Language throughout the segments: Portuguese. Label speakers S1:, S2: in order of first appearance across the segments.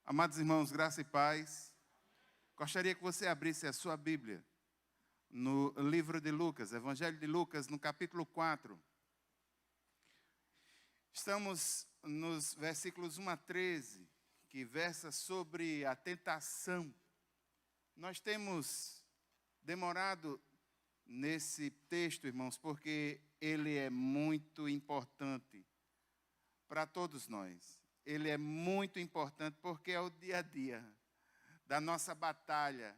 S1: Amados irmãos, graça e paz. Gostaria que você abrisse a sua Bíblia no livro de Lucas, Evangelho de Lucas, no capítulo 4. Estamos nos versículos 1 a 13, que versa sobre a tentação. Nós temos demorado nesse texto, irmãos, porque ele é muito importante para todos nós. Ele é muito importante porque é o dia a dia da nossa batalha,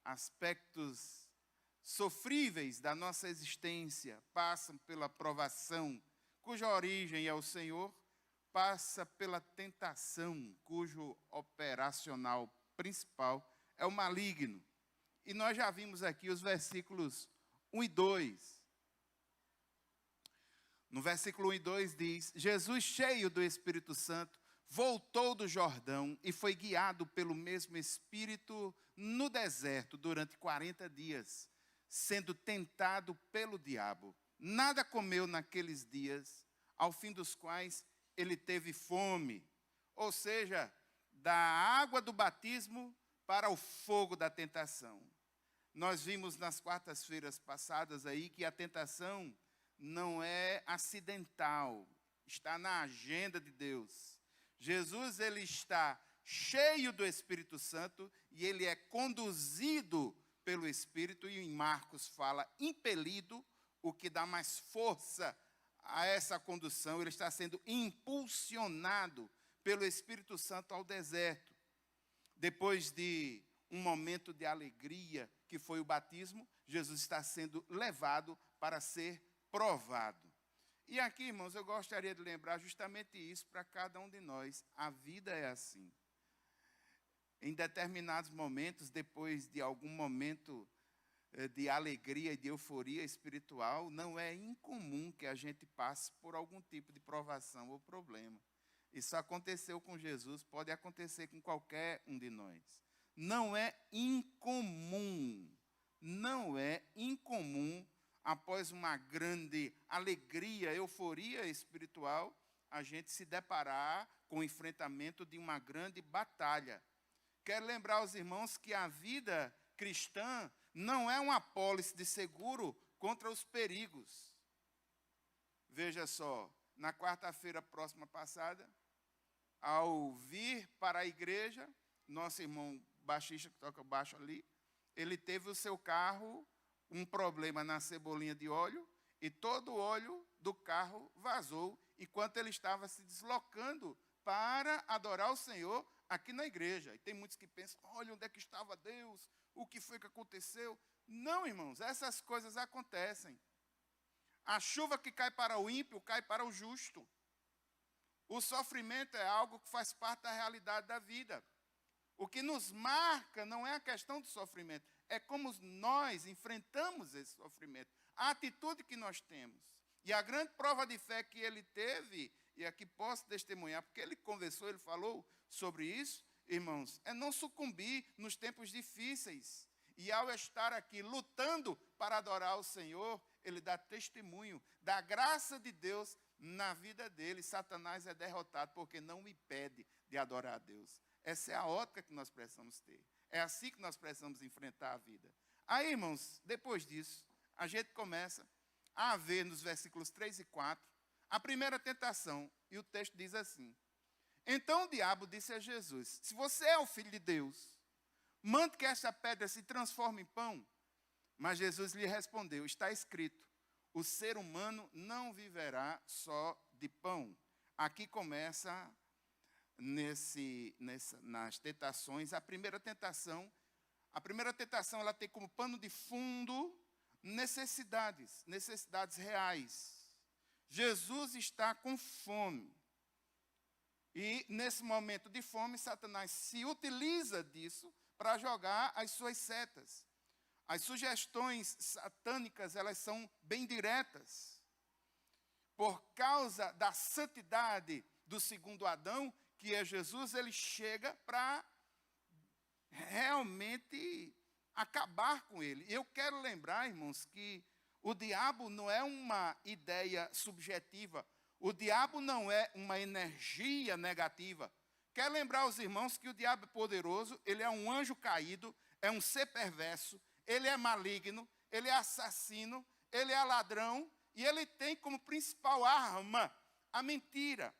S1: aspectos sofríveis da nossa existência passam pela provação, cuja origem é o Senhor, passa pela tentação, cujo operacional principal é o maligno. E nós já vimos aqui os versículos 1 e 2. No versículo 1 e 2 diz: Jesus, cheio do Espírito Santo, voltou do Jordão e foi guiado pelo mesmo Espírito no deserto durante 40 dias, sendo tentado pelo diabo. Nada comeu naqueles dias, ao fim dos quais ele teve fome. Ou seja, da água do batismo para o fogo da tentação. Nós vimos nas quartas-feiras passadas aí que a tentação não é acidental, está na agenda de Deus. Jesus, ele está cheio do Espírito Santo e ele é conduzido pelo Espírito, e em Marcos fala impelido, o que dá mais força a essa condução. Ele está sendo impulsionado pelo Espírito Santo ao deserto. Depois de um momento de alegria, que foi o batismo, Jesus está sendo levado para ser provado. E aqui, irmãos, eu gostaria de lembrar justamente isso para cada um de nós. A vida é assim. Em determinados momentos, depois de algum momento de alegria e de euforia espiritual, não é incomum que a gente passe por algum tipo de provação ou problema. Isso aconteceu com Jesus, pode acontecer com qualquer um de nós. Não é incomum, após uma grande alegria, euforia espiritual, a gente se deparar com o enfrentamento de uma grande batalha. Quero lembrar aos irmãos que a vida cristã não é uma apólice de seguro contra os perigos. Veja só, na quarta-feira próxima passada, ao vir para a igreja, nosso irmão baixista que toca baixo ali, ele teve o seu carro, um problema na cebolinha de óleo, e todo o óleo do carro vazou, enquanto ele estava se deslocando para adorar o Senhor aqui na igreja. E tem muitos que pensam: olha, onde é que estava Deus? O que foi que aconteceu? Não, irmãos, essas coisas acontecem. A chuva que cai para o ímpio, cai para o justo. O sofrimento é algo que faz parte da realidade da vida. O que nos marca não é a questão do sofrimento, é como nós enfrentamos esse sofrimento, a atitude que nós temos. E a grande prova de fé que ele teve, e aqui posso testemunhar, porque ele conversou, ele falou sobre isso, irmãos, é não sucumbir nos tempos difíceis. E ao estar aqui lutando para adorar o Senhor, ele dá testemunho da graça de Deus na vida dele. Satanás é derrotado porque não me impede de adorar a Deus. Essa é a ótica que nós precisamos ter. É assim que nós precisamos enfrentar a vida. Aí, irmãos, depois disso, a gente começa a ver nos versículos 3 e 4, a primeira tentação. E o texto diz assim: então o diabo disse a Jesus: se você é o Filho de Deus, mande que esta pedra se transforme em pão. Mas Jesus lhe respondeu: está escrito, o ser humano não viverá só de pão. Aqui começa nas tentações. A primeira tentação ela tem como pano de fundo necessidades reais. Jesus está com fome. E nesse momento de fome, Satanás se utiliza disso para jogar as suas setas. As sugestões satânicas, elas são bem diretas. Por causa da santidade do segundo Adão, que é Jesus, ele chega para realmente acabar com ele. Eu quero lembrar, irmãos, que o diabo não é uma ideia subjetiva. O diabo não é uma energia negativa Quer lembrar os irmãos que o diabo é poderoso, ele é um anjo caído, é um ser perverso, ele é maligno, ele é assassino, ele é ladrão, e ele tem como principal arma a mentira.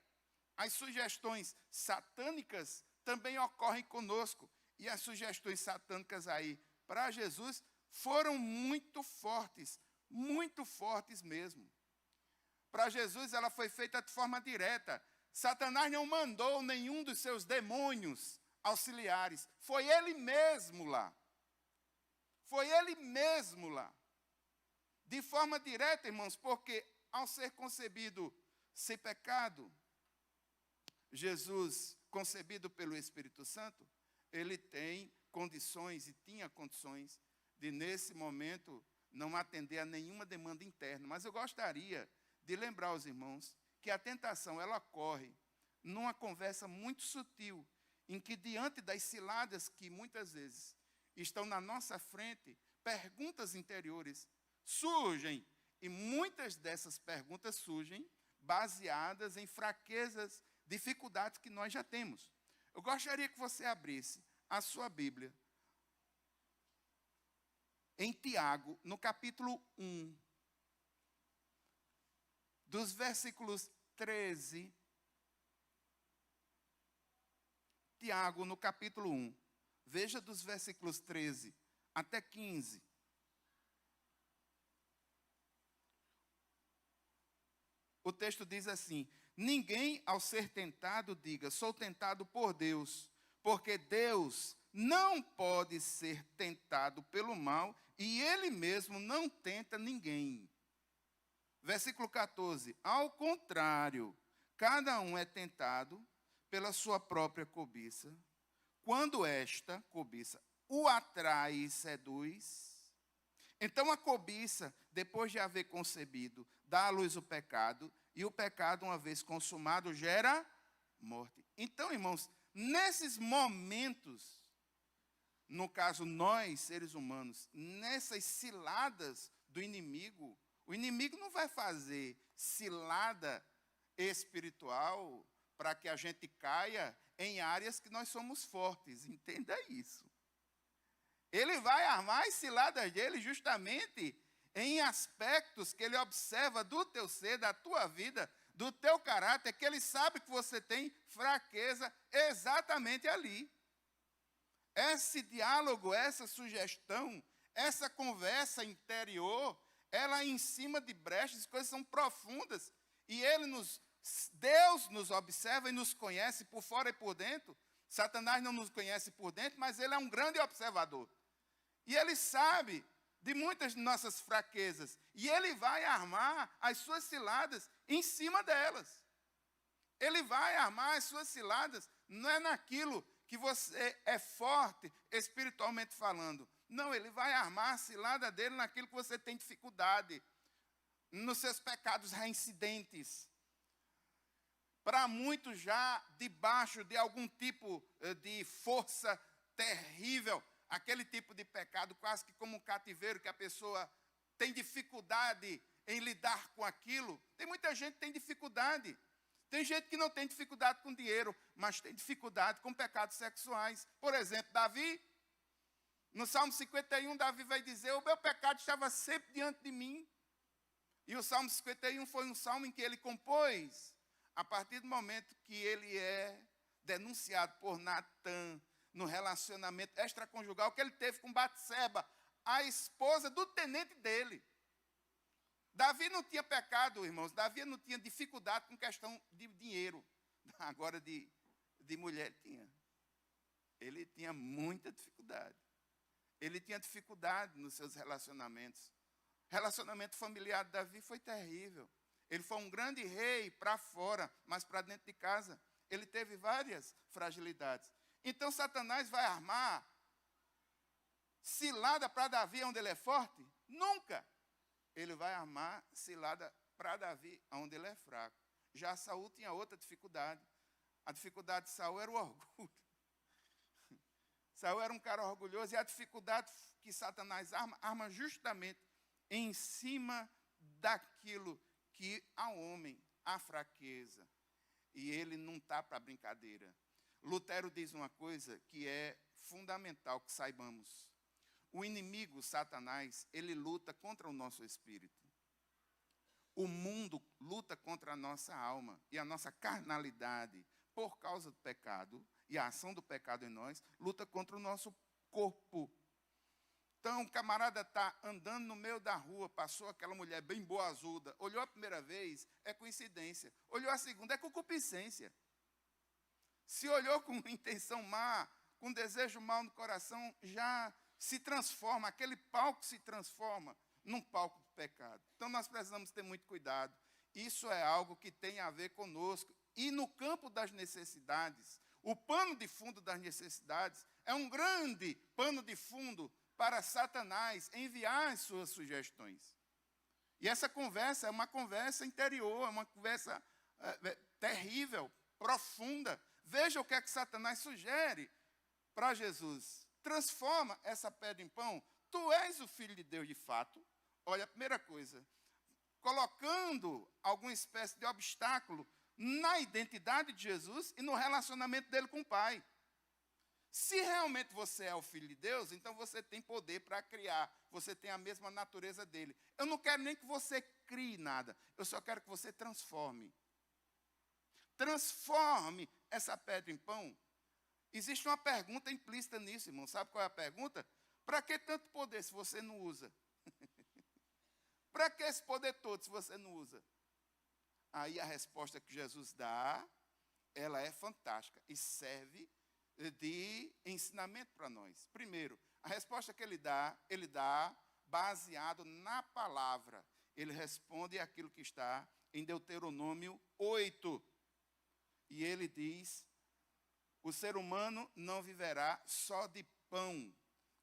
S1: As sugestões satânicas também ocorrem conosco. E as sugestões satânicas aí para Jesus foram muito fortes mesmo. Para Jesus ela foi feita de forma direta. Satanás não mandou nenhum dos seus demônios auxiliares. Foi ele mesmo lá. Foi ele mesmo lá. De forma direta, irmãos, porque ao ser concebido sem pecado, Jesus, concebido pelo Espírito Santo, ele tem condições e tinha condições de, nesse momento, não atender a nenhuma demanda interna. Mas eu gostaria de lembrar aos irmãos que a tentação, ela ocorre numa conversa muito sutil, em que, diante das ciladas que muitas vezes estão na nossa frente, perguntas interiores surgem, e muitas dessas perguntas surgem baseadas em fraquezas, dificuldades que nós já temos. Eu gostaria que você abrisse a sua Bíblia em Tiago, no capítulo 1, dos versículos 13. Tiago, no capítulo 1. Veja dos versículos 13 até 15. O texto diz assim: ninguém, ao ser tentado, diga, sou tentado por Deus, porque Deus não pode ser tentado pelo mal, e ele mesmo não tenta ninguém. Versículo 14, ao contrário, cada um é tentado pela sua própria cobiça, quando esta cobiça o atrai e seduz. Então a cobiça, depois de haver concebido, dá à luz o pecado, e o pecado, uma vez consumado, gera morte. Então, irmãos, nesses momentos, no caso nós, seres humanos, nessas ciladas do inimigo, o inimigo não vai fazer cilada espiritual para que a gente caia em áreas que nós somos fortes, entenda isso. Ele vai armar as ciladas dele justamente em aspectos que ele observa do teu ser, da tua vida, do teu caráter, que ele sabe que você tem fraqueza exatamente ali. Esse diálogo, essa sugestão, essa conversa interior, ela é em cima de brechas, coisas são profundas, e Deus nos observa e nos conhece por fora e por dentro. Satanás não nos conhece por dentro, mas ele é um grande observador. E ele sabe de muitas de nossas fraquezas. E ele vai armar as suas ciladas em cima delas. Ele vai armar as suas ciladas, não é naquilo que você é forte espiritualmente falando. Não, ele vai armar a cilada dele naquilo que você tem dificuldade, nos seus pecados reincidentes. Para muitos já debaixo de algum tipo de força terrível, aquele tipo de pecado quase que como um cativeiro, que a pessoa tem dificuldade em lidar com aquilo. Tem muita gente que tem dificuldade. Tem gente que não tem dificuldade com dinheiro, mas tem dificuldade com pecados sexuais. Por exemplo, Davi, no Salmo 51, Davi vai dizer, o meu pecado estava sempre diante de mim. E o Salmo 51 foi um salmo em que ele compôs, a partir do momento que ele é denunciado por Natã, no relacionamento extraconjugal que ele teve com Batseba, a esposa do tenente dele. Davi não tinha pecado, irmãos. Davi não tinha dificuldade com questão de dinheiro. Agora, de mulher, tinha. Ele tinha muita dificuldade. Ele tinha dificuldade nos seus relacionamentos. O relacionamento familiar de Davi foi terrível. Ele foi um grande rei para fora, mas para dentro de casa ele teve várias fragilidades. Então, Satanás vai armar cilada para Davi, onde ele é forte? Nunca. Ele vai armar cilada para Davi, onde ele é fraco. Já Saul tinha outra dificuldade. A dificuldade de Saul era o orgulho. Saul era um cara orgulhoso, e a dificuldade que Satanás arma justamente em cima daquilo que ao homem, a fraqueza. E ele não está para brincadeira. Lutero diz uma coisa que é fundamental que saibamos. O inimigo, Satanás, ele luta contra o nosso espírito. O mundo luta contra a nossa alma e a nossa carnalidade, por causa do pecado e a ação do pecado em nós, luta contra o nosso corpo. Então, o camarada está andando no meio da rua, passou aquela mulher bem boazuda, olhou a primeira vez, é coincidência. Olhou a segunda, é concupiscência. Se olhou com intenção má, com desejo mau no coração, já se transforma, aquele palco se transforma num palco do pecado. Então, nós precisamos ter muito cuidado. Isso é algo que tem a ver conosco. E no campo das necessidades, o pano de fundo das necessidades é um grande pano de fundo para Satanás enviar as suas sugestões. E essa conversa é uma conversa interior, é uma conversa terrível, profunda. Veja o que é que Satanás sugere para Jesus. Transforma essa pedra em pão. Tu és o Filho de Deus de fato. Olha, a primeira coisa, colocando alguma espécie de obstáculo na identidade de Jesus e no relacionamento dele com o Pai. Se realmente você é o Filho de Deus, então você tem poder para criar. Você tem a mesma natureza dele. Eu não quero nem que você crie nada. Eu só quero que você transforme. Transforme essa pedra em pão. Existe uma pergunta implícita nisso, irmão. Sabe qual é a pergunta? Para que tanto poder se você não usa? Para que esse poder todo se você não usa? Aí a resposta que Jesus dá, ela é fantástica e serve de ensinamento para nós. Primeiro, a resposta que ele dá baseado na palavra. Ele responde aquilo que está em Deuteronômio 8. E ele diz, o ser humano não viverá só de pão.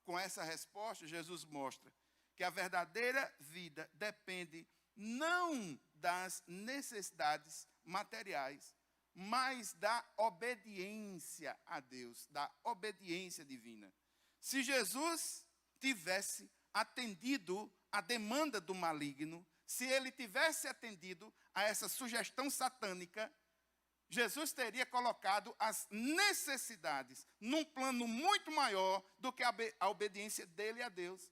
S1: Com essa resposta, Jesus mostra que a verdadeira vida depende não das necessidades materiais, mas da obediência a Deus, da obediência divina. Se Jesus tivesse atendido a demanda do maligno, se ele tivesse atendido a essa sugestão satânica, Jesus teria colocado as necessidades num plano muito maior do que a obediência dele a Deus.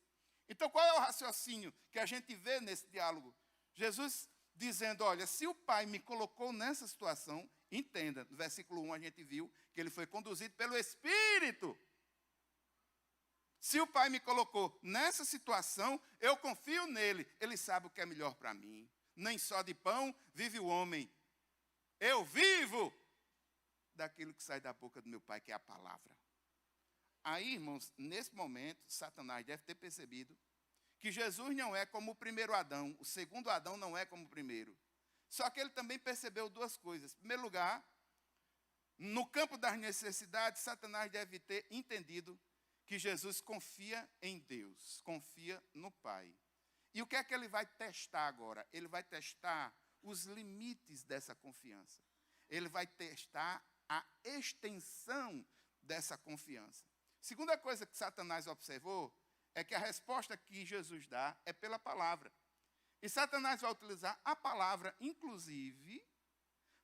S1: Então, qual é o raciocínio que a gente vê nesse diálogo? Jesus dizendo, olha, se o Pai me colocou nessa situação, entenda, no versículo 1 a gente viu que ele foi conduzido pelo Espírito. Se o Pai me colocou nessa situação, eu confio nele. Ele sabe o que é melhor para mim. Nem só de pão vive o homem. Eu vivo daquilo que sai da boca do meu Pai, que é a palavra. Aí, irmãos, nesse momento, Satanás deve ter percebido que Jesus não é como o primeiro Adão, o segundo Adão não é como o primeiro. Só que ele também percebeu duas coisas. Em primeiro lugar, no campo das necessidades, Satanás deve ter entendido que Jesus confia em Deus, confia no Pai. E o que é que ele vai testar agora? Ele vai testar os limites dessa confiança. Ele vai testar a extensão dessa confiança. Segunda coisa que Satanás observou é que a resposta que Jesus dá é pela palavra. E Satanás vai utilizar a palavra, inclusive,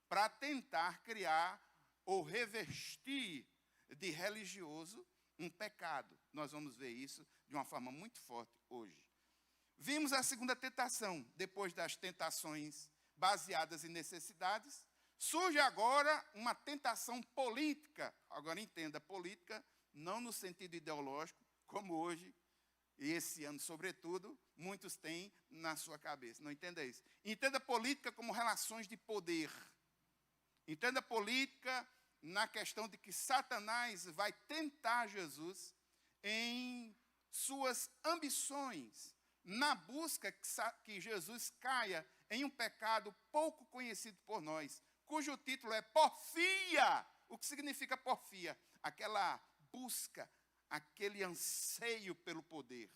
S1: para tentar criar ou revestir de religioso um pecado. Nós vamos ver isso de uma forma muito forte hoje. Vimos a segunda tentação, depois das tentações baseadas em necessidades, surge agora uma tentação política. Agora entenda, política não no sentido ideológico, como hoje, e esse ano, sobretudo, muitos têm na sua cabeça. Não entenda isso. Entenda política como relações de poder. Entenda política na questão de que Satanás vai tentar Jesus em suas ambições, na busca que Jesus caia em um pecado pouco conhecido por nós, cujo título é porfia. O que significa porfia? Aquela busca, aquele anseio pelo poder,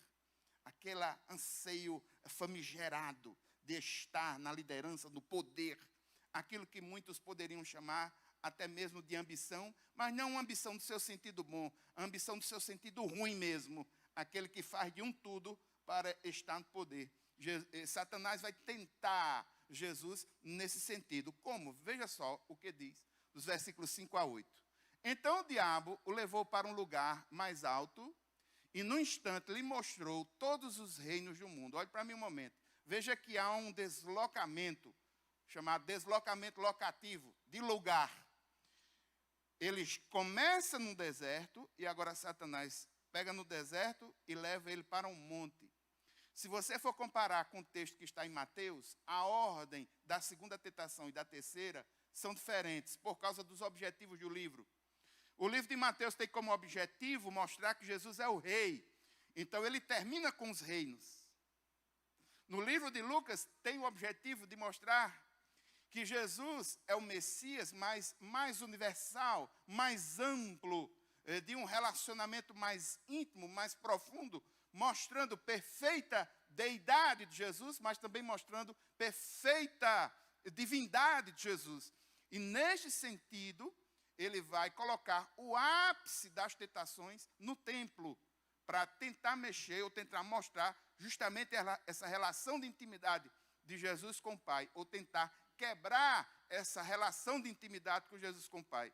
S1: aquele anseio famigerado de estar na liderança do poder, aquilo que muitos poderiam chamar até mesmo de ambição, mas não uma ambição do seu sentido bom, a ambição do seu sentido ruim mesmo, aquele que faz de um tudo para estar no poder. Satanás vai tentar Jesus nesse sentido. Como? Veja só o que diz, dos versículos 5 a 8. Então o diabo o levou para um lugar mais alto e, no instante, lhe mostrou todos os reinos do mundo. Olhe para mim um momento. Veja que há um deslocamento, chamado deslocamento locativo, de lugar. Eles começam no deserto e agora Satanás pega no deserto e leva ele para um monte. Se você for comparar com o texto que está em Mateus, a ordem da segunda tentação e da terceira são diferentes por causa dos objetivos do livro. O livro de Mateus tem como objetivo mostrar que Jesus é o rei. Então ele termina com os reinos. No livro de Lucas tem o objetivo de mostrar que Jesus é o Messias mais universal, mais amplo, de um relacionamento mais íntimo, mais profundo, mostrando perfeita deidade de Jesus, mas também mostrando perfeita divindade de Jesus. E neste sentido, ele vai colocar o ápice das tentações no templo, para tentar mexer ou tentar mostrar justamente essa relação de intimidade de Jesus com o Pai, ou tentar quebrar essa relação de intimidade com Jesus com o Pai,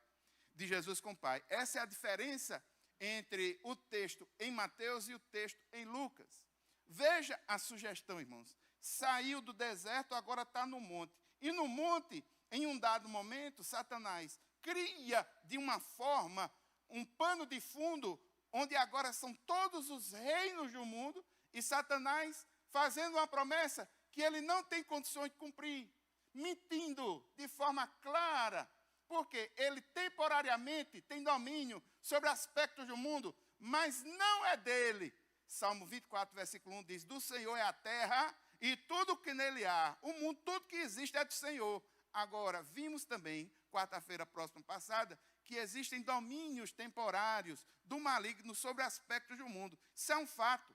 S1: de Jesus com o Pai. Essa é a diferença entre o texto em Mateus e o texto em Lucas. Veja a sugestão, irmãos. Saiu do deserto, agora está no monte. E no monte, em um dado momento, Satanás cria de uma forma um pano de fundo, onde agora são todos os reinos do mundo, e Satanás fazendo uma promessa que ele não tem condições de cumprir, mentindo de forma clara, porque ele temporariamente tem domínio sobre aspectos do mundo, mas não é dele. Salmo 24, versículo 1 diz: do Senhor é a terra e tudo que nele há, o mundo, tudo que existe é do Senhor. Agora, vimos também, quarta-feira próxima passada, que existem domínios temporários do maligno sobre aspectos do mundo. Isso é um fato.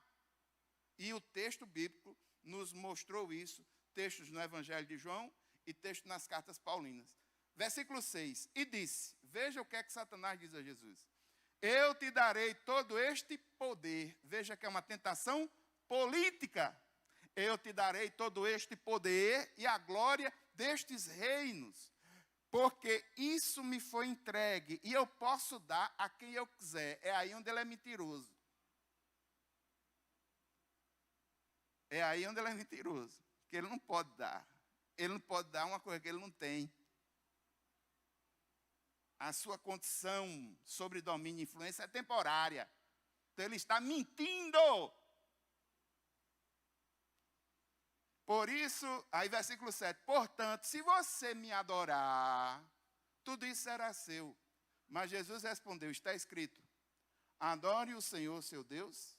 S1: E o texto bíblico nos mostrou isso, textos no Evangelho de João e textos nas cartas paulinas. Versículo 6, e disse, veja o que é que Satanás diz a Jesus: eu te darei todo este poder. Veja que é uma tentação política. Eu te darei todo este poder e a glória destes reinos, porque isso me foi entregue e eu posso dar a quem eu quiser. É aí onde ele é mentiroso. É aí onde ele é mentiroso, que ele não pode dar. Ele não pode dar uma coisa que ele não tem. A sua condição sobre domínio e influência é temporária. Então ele está mentindo. Por isso, aí versículo 7, portanto, se você me adorar, tudo isso será seu. Mas Jesus respondeu, está escrito, adore o Senhor seu Deus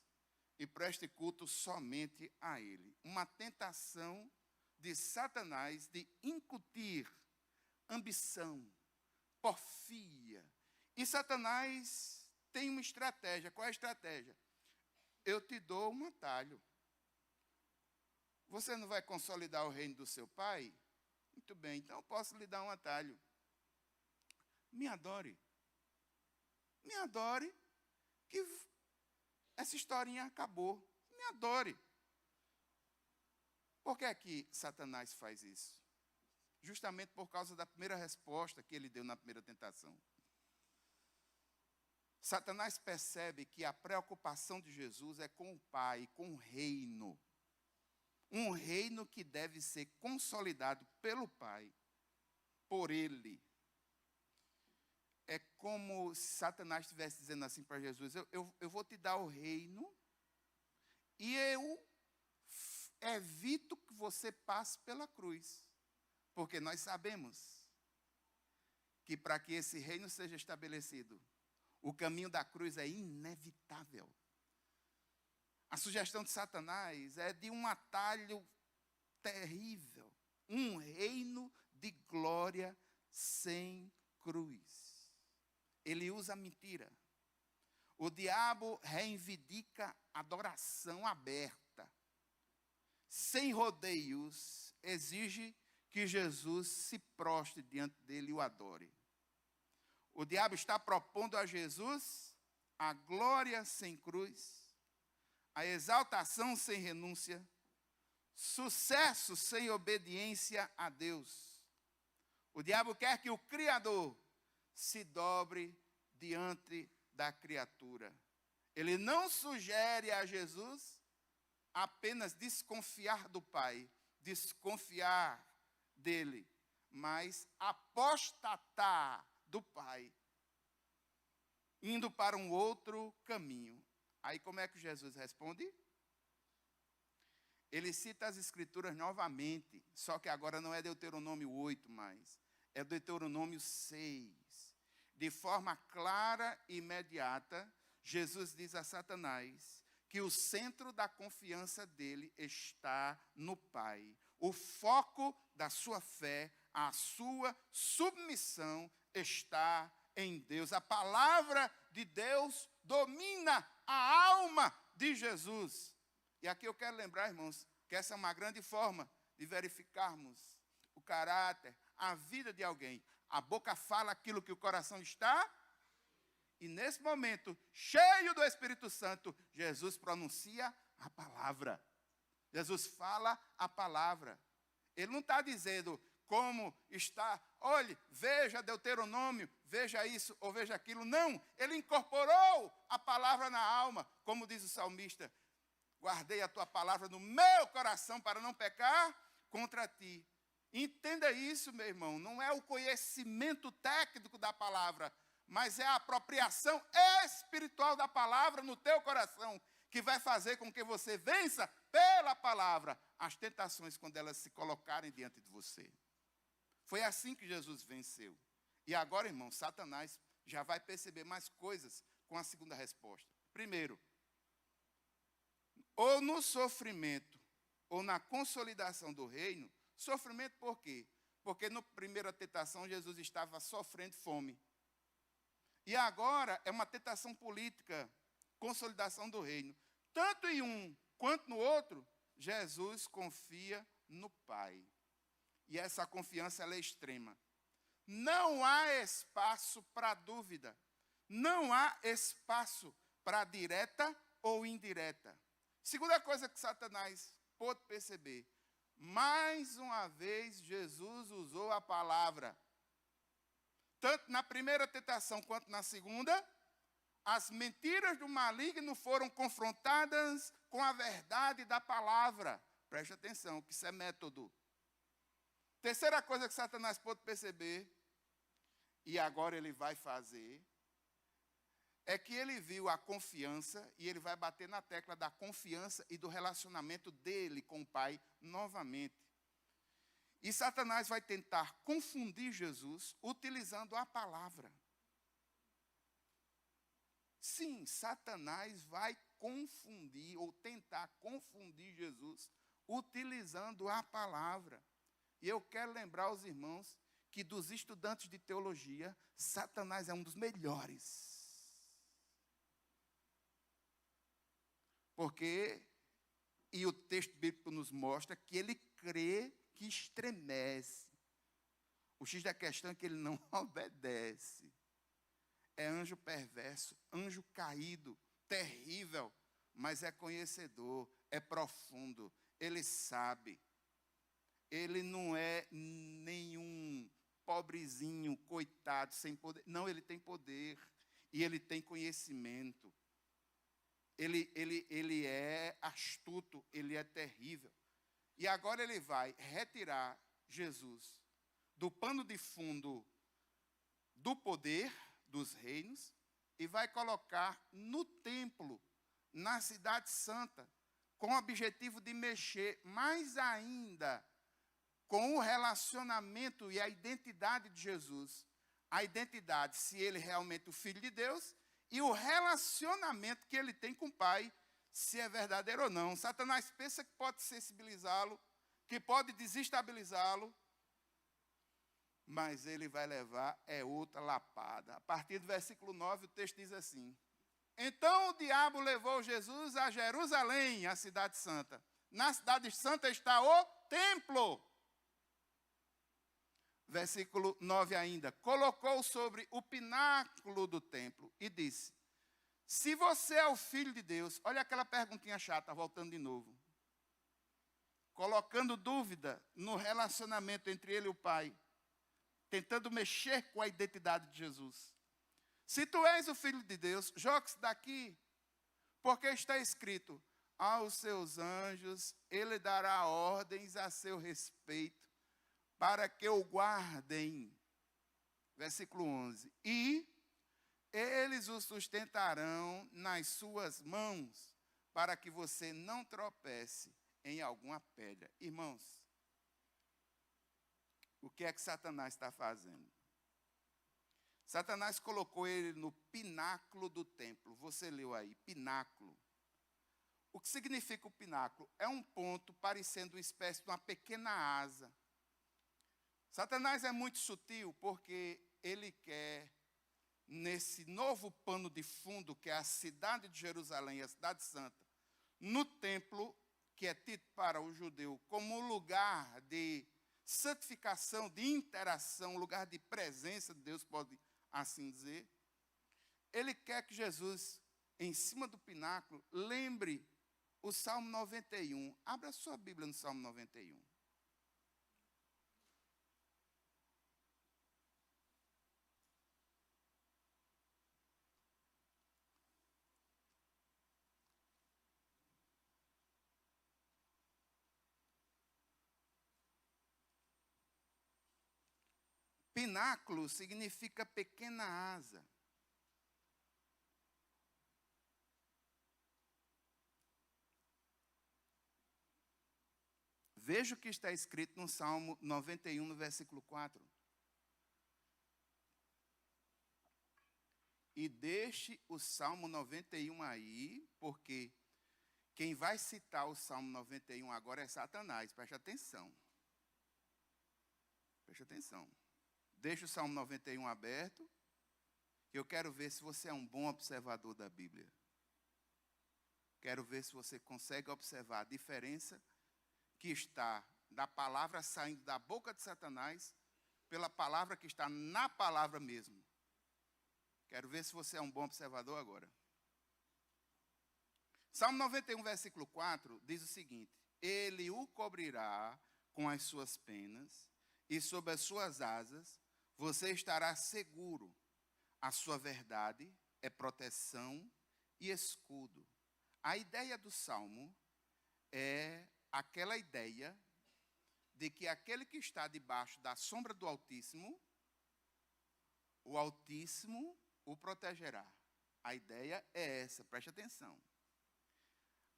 S1: e preste culto somente a Ele. Uma tentação de Satanás de incutir ambição, porfia. E Satanás tem uma estratégia. Qual é a estratégia? Eu te dou um atalho. Você não vai consolidar o reino do seu pai? Muito bem, então eu posso lhe dar um atalho. Me adore. Me adore, que essa historinha acabou. Me adore. Por que é que Satanás faz isso? Justamente por causa da primeira resposta que ele deu na primeira tentação. Satanás percebe que a preocupação de Jesus é com o Pai, com o reino. Um reino que deve ser consolidado pelo Pai, por Ele. É como se Satanás estivesse dizendo assim para Jesus, eu vou te dar o reino e eu evito que você passe pela cruz. Porque nós sabemos que para que esse reino seja estabelecido, o caminho da cruz é inevitável. A sugestão de Satanás é de um atalho terrível. Um reino de glória sem cruz. Ele usa a mentira. O diabo reivindica adoração aberta. Sem rodeios, exige que Jesus se prostre diante dele e o adore. O diabo está propondo a Jesus a glória sem cruz, a exaltação sem renúncia, sucesso sem obediência a Deus. O diabo quer que o Criador se dobre diante da criatura. Ele não sugere a Jesus apenas desconfiar do Pai, desconfiar dele, mas apostatar do Pai, indo para um outro caminho. Aí como é que Jesus responde? Ele cita as Escrituras novamente, só que agora não é Deuteronômio 8 mais, é Deuteronômio 6. De forma clara e imediata, Jesus diz a Satanás que o centro da confiança dele está no Pai. O foco da sua fé, a sua submissão está em Deus. A palavra de Deus domina a alma de Jesus. E aqui eu quero lembrar, irmãos, que essa é uma grande forma de verificarmos o caráter, a vida de alguém. A boca fala aquilo que o coração está. E nesse momento, cheio do Espírito Santo, Jesus pronuncia a palavra. Jesus fala a palavra. Ele não está dizendo como está, olhe, veja Deuteronômio, veja isso ou veja aquilo. Não, ele incorporou a palavra na alma, como diz o salmista. Guardei a tua palavra no meu coração para não pecar contra ti. Entenda isso, meu irmão, não é o conhecimento técnico da palavra, mas é a apropriação espiritual da palavra no teu coração, que vai fazer com que você vença pela palavra as tentações quando elas se colocarem diante de você. Foi assim que Jesus venceu. E agora, irmão, Satanás já vai perceber mais coisas com a segunda resposta. Primeiro, ou no sofrimento, ou na consolidação do reino. Sofrimento por quê? Porque na primeira tentação Jesus estava sofrendo fome. E agora é uma tentação política, consolidação do reino. Tanto em um quanto no outro, Jesus confia no Pai. E essa confiança ela é extrema. Não há espaço para dúvida. Não há espaço para direta ou indireta. Segunda coisa que Satanás pôde perceber. Mais uma vez, Jesus usou a palavra. Tanto na primeira tentação quanto na segunda, as mentiras do maligno foram confrontadas com a verdade da palavra. Preste atenção, que isso é método. Terceira coisa que Satanás pôde perceber, e agora ele vai fazer, é que ele viu a confiança, e ele vai bater na tecla da confiança e do relacionamento dele com o Pai novamente. E Satanás vai tentar confundir Jesus utilizando a palavra. Sim, Satanás vai confundir ou tentar confundir Jesus utilizando a palavra. E eu quero lembrar os irmãos que dos estudantes de teologia, Satanás é um dos melhores. Porque, e o texto bíblico nos mostra que ele crê que estremece. O X da questão é que ele não obedece. É anjo perverso, anjo caído, terrível, mas é conhecedor, é profundo, ele sabe. Ele não é nenhum pobrezinho, coitado, sem poder. Não, ele tem poder e ele tem conhecimento. Ele é astuto, ele é terrível. E agora ele vai retirar Jesus do pano de fundo do poder dos reinos e vai colocar no templo, na cidade santa, com o objetivo de mexer mais ainda com o relacionamento e a identidade de Jesus. A identidade, se ele é realmente o Filho de Deus, e o relacionamento que ele tem com o Pai, se é verdadeiro ou não. Satanás pensa que pode sensibilizá-lo, que pode desestabilizá-lo, mas ele vai levar outra lapada. A partir do versículo 9, o texto diz assim: então o diabo levou Jesus a Jerusalém, a cidade santa. Na cidade santa está o templo. Versículo 9 ainda. Colocou sobre o pináculo do templo e disse: se você é o Filho de Deus, olha aquela perguntinha chata, voltando de novo. Colocando dúvida no relacionamento entre ele e o Pai. Tentando mexer com a identidade de Jesus. Se tu és o Filho de Deus, jogue-se daqui, porque está escrito, aos seus anjos ele dará ordens a seu respeito, para que o guardem. Versículo 11. E eles o sustentarão nas suas mãos, para que você não tropece em alguma pedra. Irmãos, o que é que Satanás está fazendo? Satanás colocou ele no pináculo do templo. Você leu aí, pináculo. O que significa o pináculo? É um ponto parecendo uma espécie de uma pequena asa. Satanás é muito sutil porque ele quer, nesse novo pano de fundo, que é a cidade de Jerusalém, a cidade santa, no templo, que é tido para o judeu como lugar de santificação, de interação, lugar de presença de Deus, pode assim dizer, ele quer que Jesus, em cima do pináculo, lembre o Salmo 91. Abra sua Bíblia no Salmo 91. Pináculo significa pequena asa. Veja o que está escrito no Salmo 91, no versículo 4. E deixe o Salmo 91 aí, porque quem vai citar o Salmo 91 agora é Satanás. Preste atenção. Preste atenção. Deixe o Salmo 91 aberto. Eu quero ver se você é um bom observador da Bíblia. Quero ver se você consegue observar a diferença que está da palavra saindo da boca de Satanás pela palavra que está na palavra mesmo. Quero ver se você é um bom observador agora. Salmo 91, versículo 4, diz o seguinte: ele o cobrirá com as suas penas, e sob as suas asas você estará seguro. A sua verdade é proteção e escudo. A ideia do Salmo é aquela ideia de que aquele que está debaixo da sombra do Altíssimo, o Altíssimo o protegerá. A ideia é essa, preste atenção.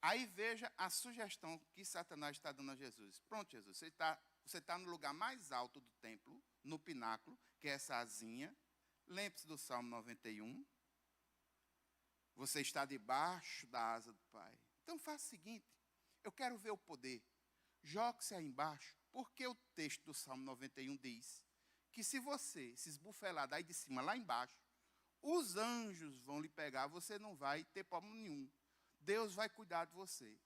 S1: Aí veja a sugestão que Satanás está dando a Jesus. Pronto, Jesus, você está no lugar mais alto do templo, no pináculo, que é essa asinha. Lembre-se do Salmo 91. Você está debaixo da asa do Pai. Então faça o seguinte, eu quero ver o poder. Jogue-se aí embaixo, porque o texto do Salmo 91 diz que se você se esbufelar daí de cima, lá embaixo, os anjos vão lhe pegar, você não vai ter problema nenhum. Deus vai cuidar de você.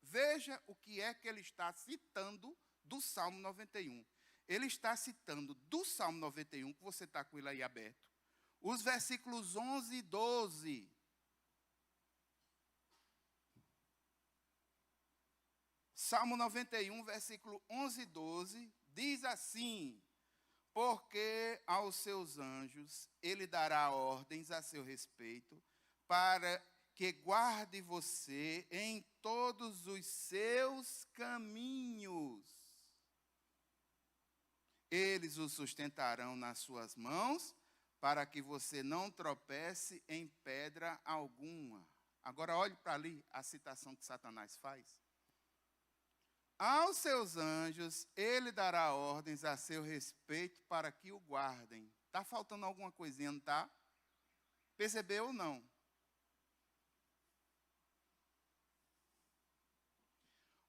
S1: Veja o que é que ele está citando do Salmo 91. Ele está citando do Salmo 91, que você está com ele aí aberto, os versículos 11 e 12. Salmo 91, versículo 11 e 12, diz assim: porque aos seus anjos ele dará ordens a seu respeito, para que guarde você em todos os seus caminhos. Eles o sustentarão nas suas mãos, para que você não tropece em pedra alguma. Agora olhe para ali a citação que Satanás faz. Aos seus anjos ele dará ordens a seu respeito para que o guardem. Está faltando alguma coisinha, não está? Percebeu ou não?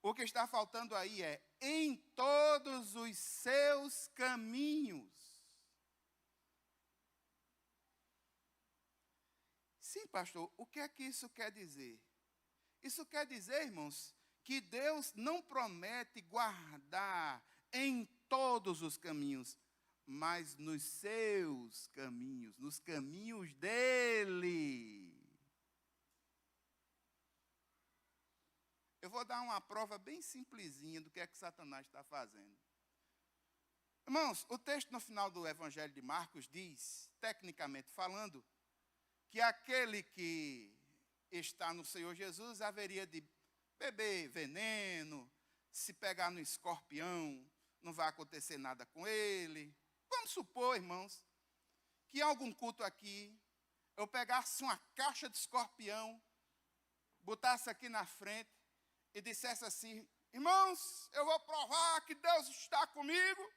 S1: O que está faltando aí é em todos os seus caminhos. Sim, pastor, o que é que isso quer dizer? Isso quer dizer, irmãos, que Deus não promete guardar em todos os caminhos, mas nos seus caminhos, nos caminhos dele. Eu vou dar uma prova bem simplesinha do que é que Satanás está fazendo. Irmãos, o texto no final do Evangelho de Marcos diz, tecnicamente falando, que aquele que está no Senhor Jesus haveria de beber veneno, se pegar no escorpião, não vai acontecer nada com ele. Vamos supor, irmãos, que em algum culto aqui, eu pegasse uma caixa de escorpião, botasse aqui na frente e dissesse assim: irmãos, eu vou provar que Deus está comigo,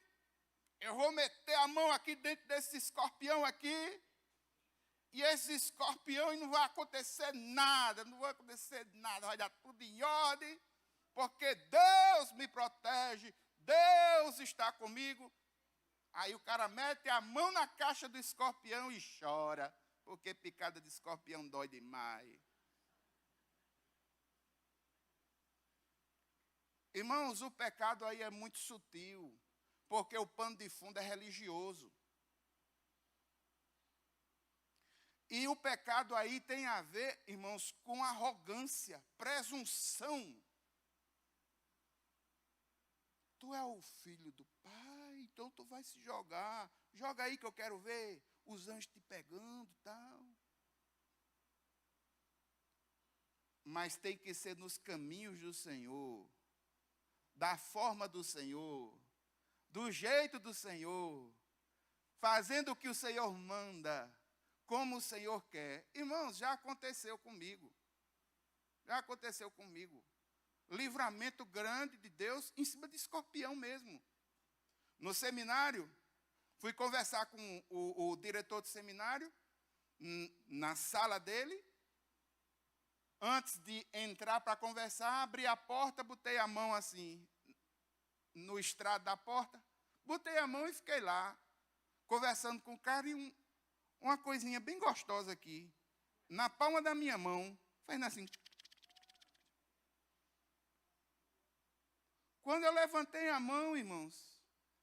S1: eu vou meter a mão aqui dentro desse escorpião aqui, e esse escorpião não vai acontecer nada, vai dar tudo em ordem, porque Deus me protege, Deus está comigo. Aí o cara mete a mão na caixa do escorpião e chora, porque picada de escorpião dói demais. Irmãos, o pecado aí é muito sutil, porque o pano de fundo é religioso. E o pecado aí tem a ver, irmãos, com arrogância, presunção. Tu é o filho do pai, então tu vai se jogar. Joga aí que eu quero ver os anjos te pegando e tal. Mas tem que ser nos caminhos do Senhor, da forma do Senhor, do jeito do Senhor, fazendo o que o Senhor manda, como o Senhor quer. Irmãos, já aconteceu comigo. Já aconteceu comigo. Livramento grande de Deus em cima de escorpião mesmo. No seminário, fui conversar com o diretor do seminário, na sala dele. Antes de entrar para conversar, abri a porta, botei a mão assim, no estrado da porta, botei a mão e fiquei lá, conversando com o cara, e uma coisinha bem gostosa aqui, na palma da minha mão, fazendo assim. Quando eu levantei a mão, irmãos,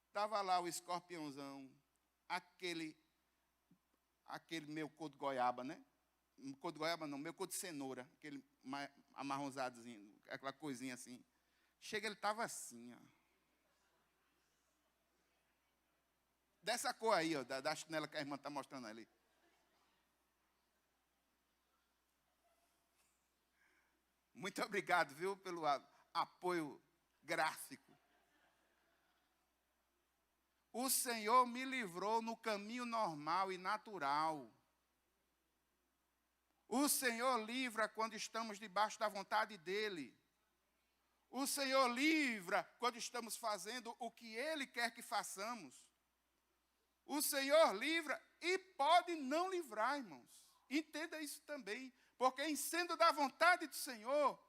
S1: estava lá o escorpiãozão, aquele meu cor de goiaba, né? Cor de goiaba não, meu cor de cenoura, aquele amarronzadozinho, aquela coisinha assim. Chega, ele estava assim, ó. Dessa cor aí, ó, da chinela que a irmã está mostrando ali. Muito obrigado, viu, pelo apoio gráfico. O Senhor me livrou no caminho normal e natural. O Senhor livra quando estamos debaixo da vontade dEle. O Senhor livra quando estamos fazendo o que Ele quer que façamos. O Senhor livra e pode não livrar, irmãos. Entenda isso também. Porque em sendo da vontade do Senhor,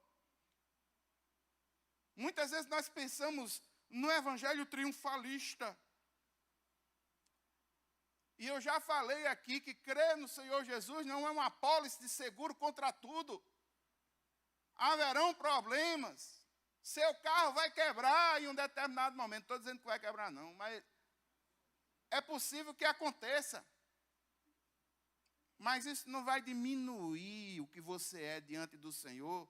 S1: muitas vezes nós pensamos no evangelho triunfalista. E eu já falei aqui que crer no Senhor Jesus não é uma apólice de seguro contra tudo. Haverão problemas. Seu carro vai quebrar em um determinado momento. Estou dizendo que vai quebrar não, mas é possível que aconteça. Mas isso não vai diminuir o que você é diante do Senhor.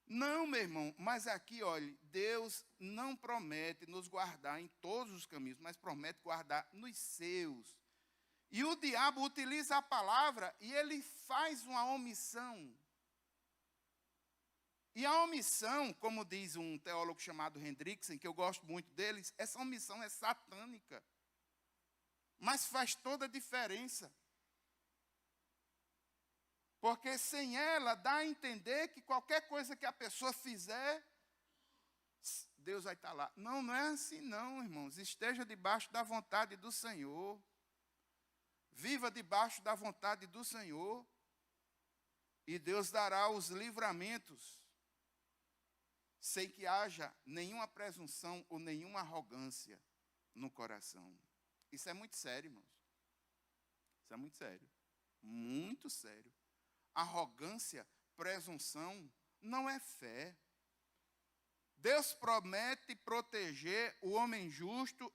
S1: Não, meu irmão, mas aqui, olha, Deus não promete nos guardar em todos os caminhos, mas promete guardar nos seus. E o diabo utiliza a palavra e ele faz uma omissão. E a omissão, como diz um teólogo chamado Hendrickson, que eu gosto muito deles, essa omissão é satânica. Mas faz toda a diferença. Porque sem ela dá a entender que qualquer coisa que a pessoa fizer, Deus vai estar lá. Não, não é assim não, irmãos. Esteja debaixo da vontade do Senhor. Viva debaixo da vontade do Senhor. E Deus dará os livramentos, sem que haja nenhuma presunção ou nenhuma arrogância no coração. Isso é muito sério, irmãos. Isso é muito sério. Muito sério. Arrogância, presunção, não é fé. Deus promete proteger o homem justo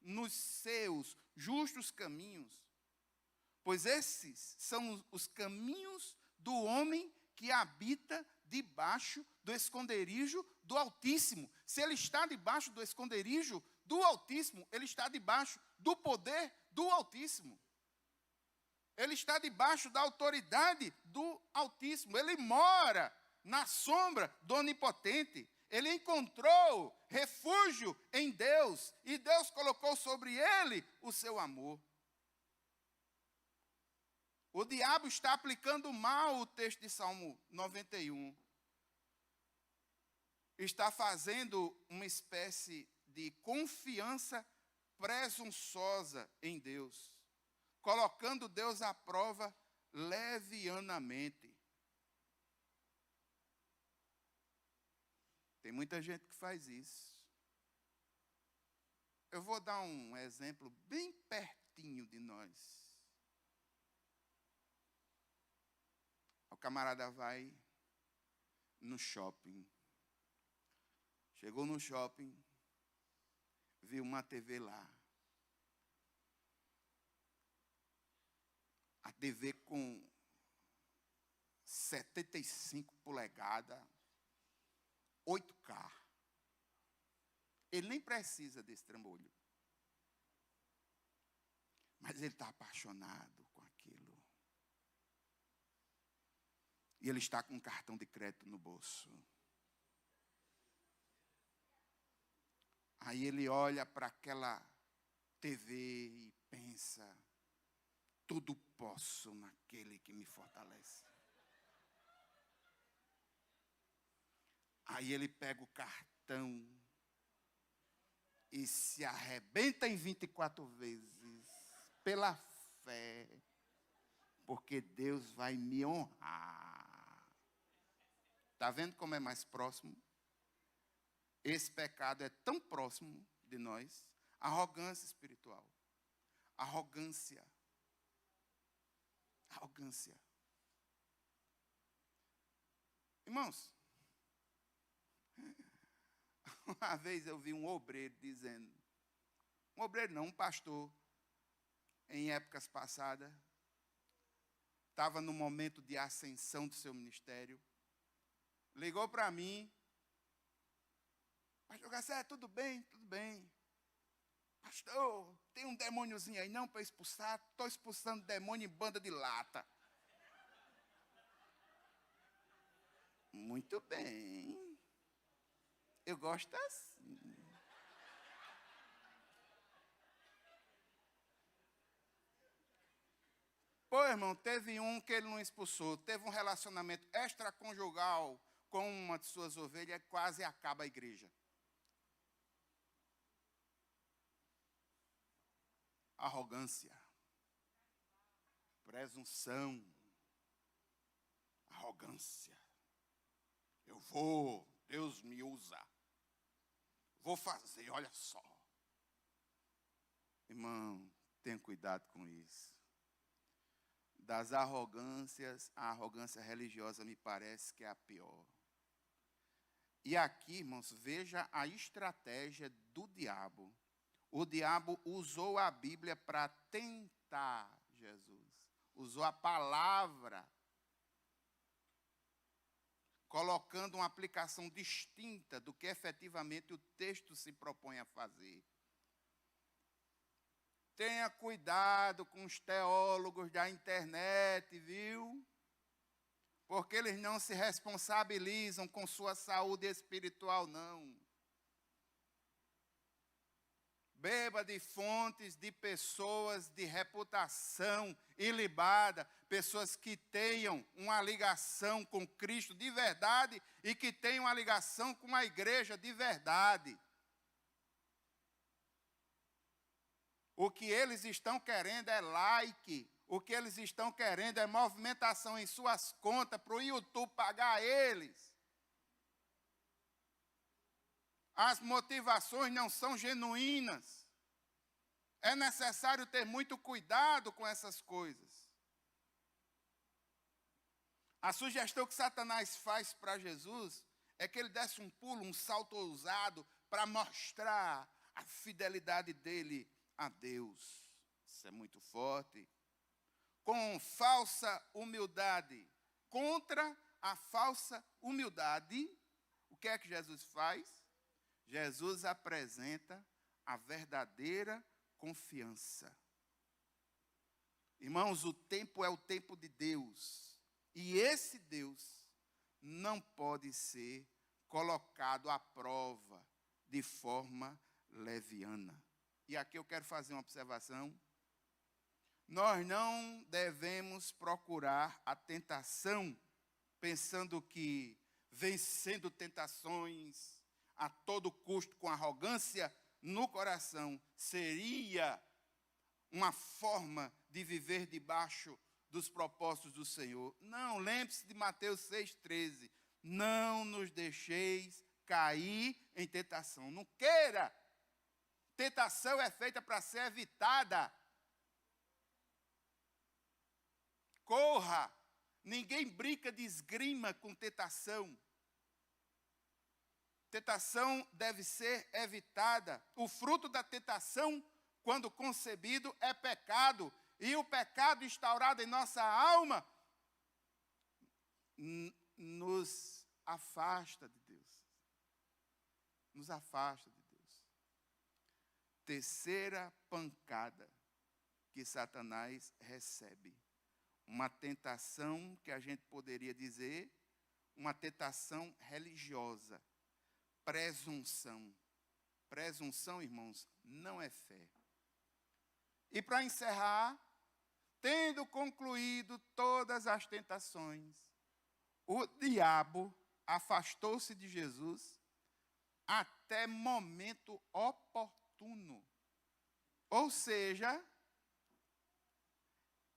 S1: nos seus justos caminhos, pois esses são os caminhos do homem que habita debaixo do esconderijo do Altíssimo. Se ele está debaixo do esconderijo do Altíssimo, ele está debaixo do poder do Altíssimo. Ele está debaixo da autoridade do Altíssimo. Ele mora na sombra do Onipotente. Ele encontrou refúgio em Deus. E Deus colocou sobre ele o seu amor. O diabo está aplicando mal o texto de Salmo 91. Está fazendo uma espécie de confiança presunçosa em Deus, colocando Deus à prova levianamente. Tem muita gente que faz isso. Eu vou dar um exemplo bem pertinho de nós. O camarada vai no shopping. Chegou no shopping, viu uma TV lá. A TV com 75 polegadas, 8K. Ele nem precisa desse trambolho. Mas ele está apaixonado com aquilo. E ele está com um cartão de crédito no bolso. Aí ele olha para aquela TV e pensa: tudo posso naquele que me fortalece. Aí ele pega o cartão e se arrebenta em 24 vezes, pela fé, porque Deus vai me honrar. Está vendo como é mais próximo? Esse pecado é tão próximo de nós. Arrogância espiritual. Arrogância. Arrogância. Irmãos, uma vez eu vi um obreiro dizendo, um obreiro não, um pastor, em épocas passadas, estava no momento de ascensão do seu ministério, ligou para mim: pastor Gassé, tudo bem, tudo bem. Pastor, tem um demôniozinho aí não para expulsar? Estou expulsando demônio em banda de lata. Muito bem. Eu gosto assim. Pô, irmão, teve um que ele não expulsou. Teve um relacionamento extraconjugal com uma de suas ovelhas, quase acaba a igreja. Arrogância, presunção, arrogância. Eu vou, Deus me usa. Vou fazer, olha só. Irmão, tenha cuidado com isso. Das arrogâncias, a arrogância religiosa me parece que é a pior. E aqui, irmãos, veja a estratégia do diabo. O diabo usou a Bíblia para tentar Jesus. Usou a palavra, colocando uma aplicação distinta do que efetivamente o texto se propõe a fazer. Tenha cuidado com os teólogos da internet, viu? Porque eles não se responsabilizam com sua saúde espiritual, não. Beba de fontes de pessoas de reputação ilibada, pessoas que tenham uma ligação com Cristo de verdade e que tenham uma ligação com a igreja de verdade. O que eles estão querendo é like, o que eles estão querendo é movimentação em suas contas para o YouTube pagar eles. As motivações não são genuínas. É necessário ter muito cuidado com essas coisas. A sugestão que Satanás faz para Jesus é que ele desse um pulo, um salto ousado para mostrar a fidelidade dele a Deus. Isso é muito forte. Com falsa humildade. Contra a falsa humildade, o O que é que Jesus faz? Jesus apresenta a verdadeira confiança. Irmãos, o tempo é o tempo de Deus. E esse Deus não pode ser colocado à prova de forma leviana. E aqui eu quero fazer uma observação. Nós não devemos procurar a tentação pensando que vencendo tentações a todo custo com arrogância no coração seria uma forma de viver debaixo dos propósitos do Senhor. Não, lembre-se de Mateus 6,13. Não nos deixeis cair em tentação. Não queira. Tentação é feita para ser evitada. Corra. Ninguém brinca de esgrima com tentação. Tentação deve ser evitada. O fruto da tentação, quando concebido, é pecado. E o pecado instaurado em nossa alma nos afasta de Deus. Nos afasta de Deus. Terceira pancada que Satanás recebe. Uma tentação que a gente poderia dizer, uma tentação religiosa. Presunção. Presunção, irmãos, não é fé. E para encerrar, tendo concluído todas as tentações, o diabo afastou-se de Jesus até momento oportuno. Ou seja,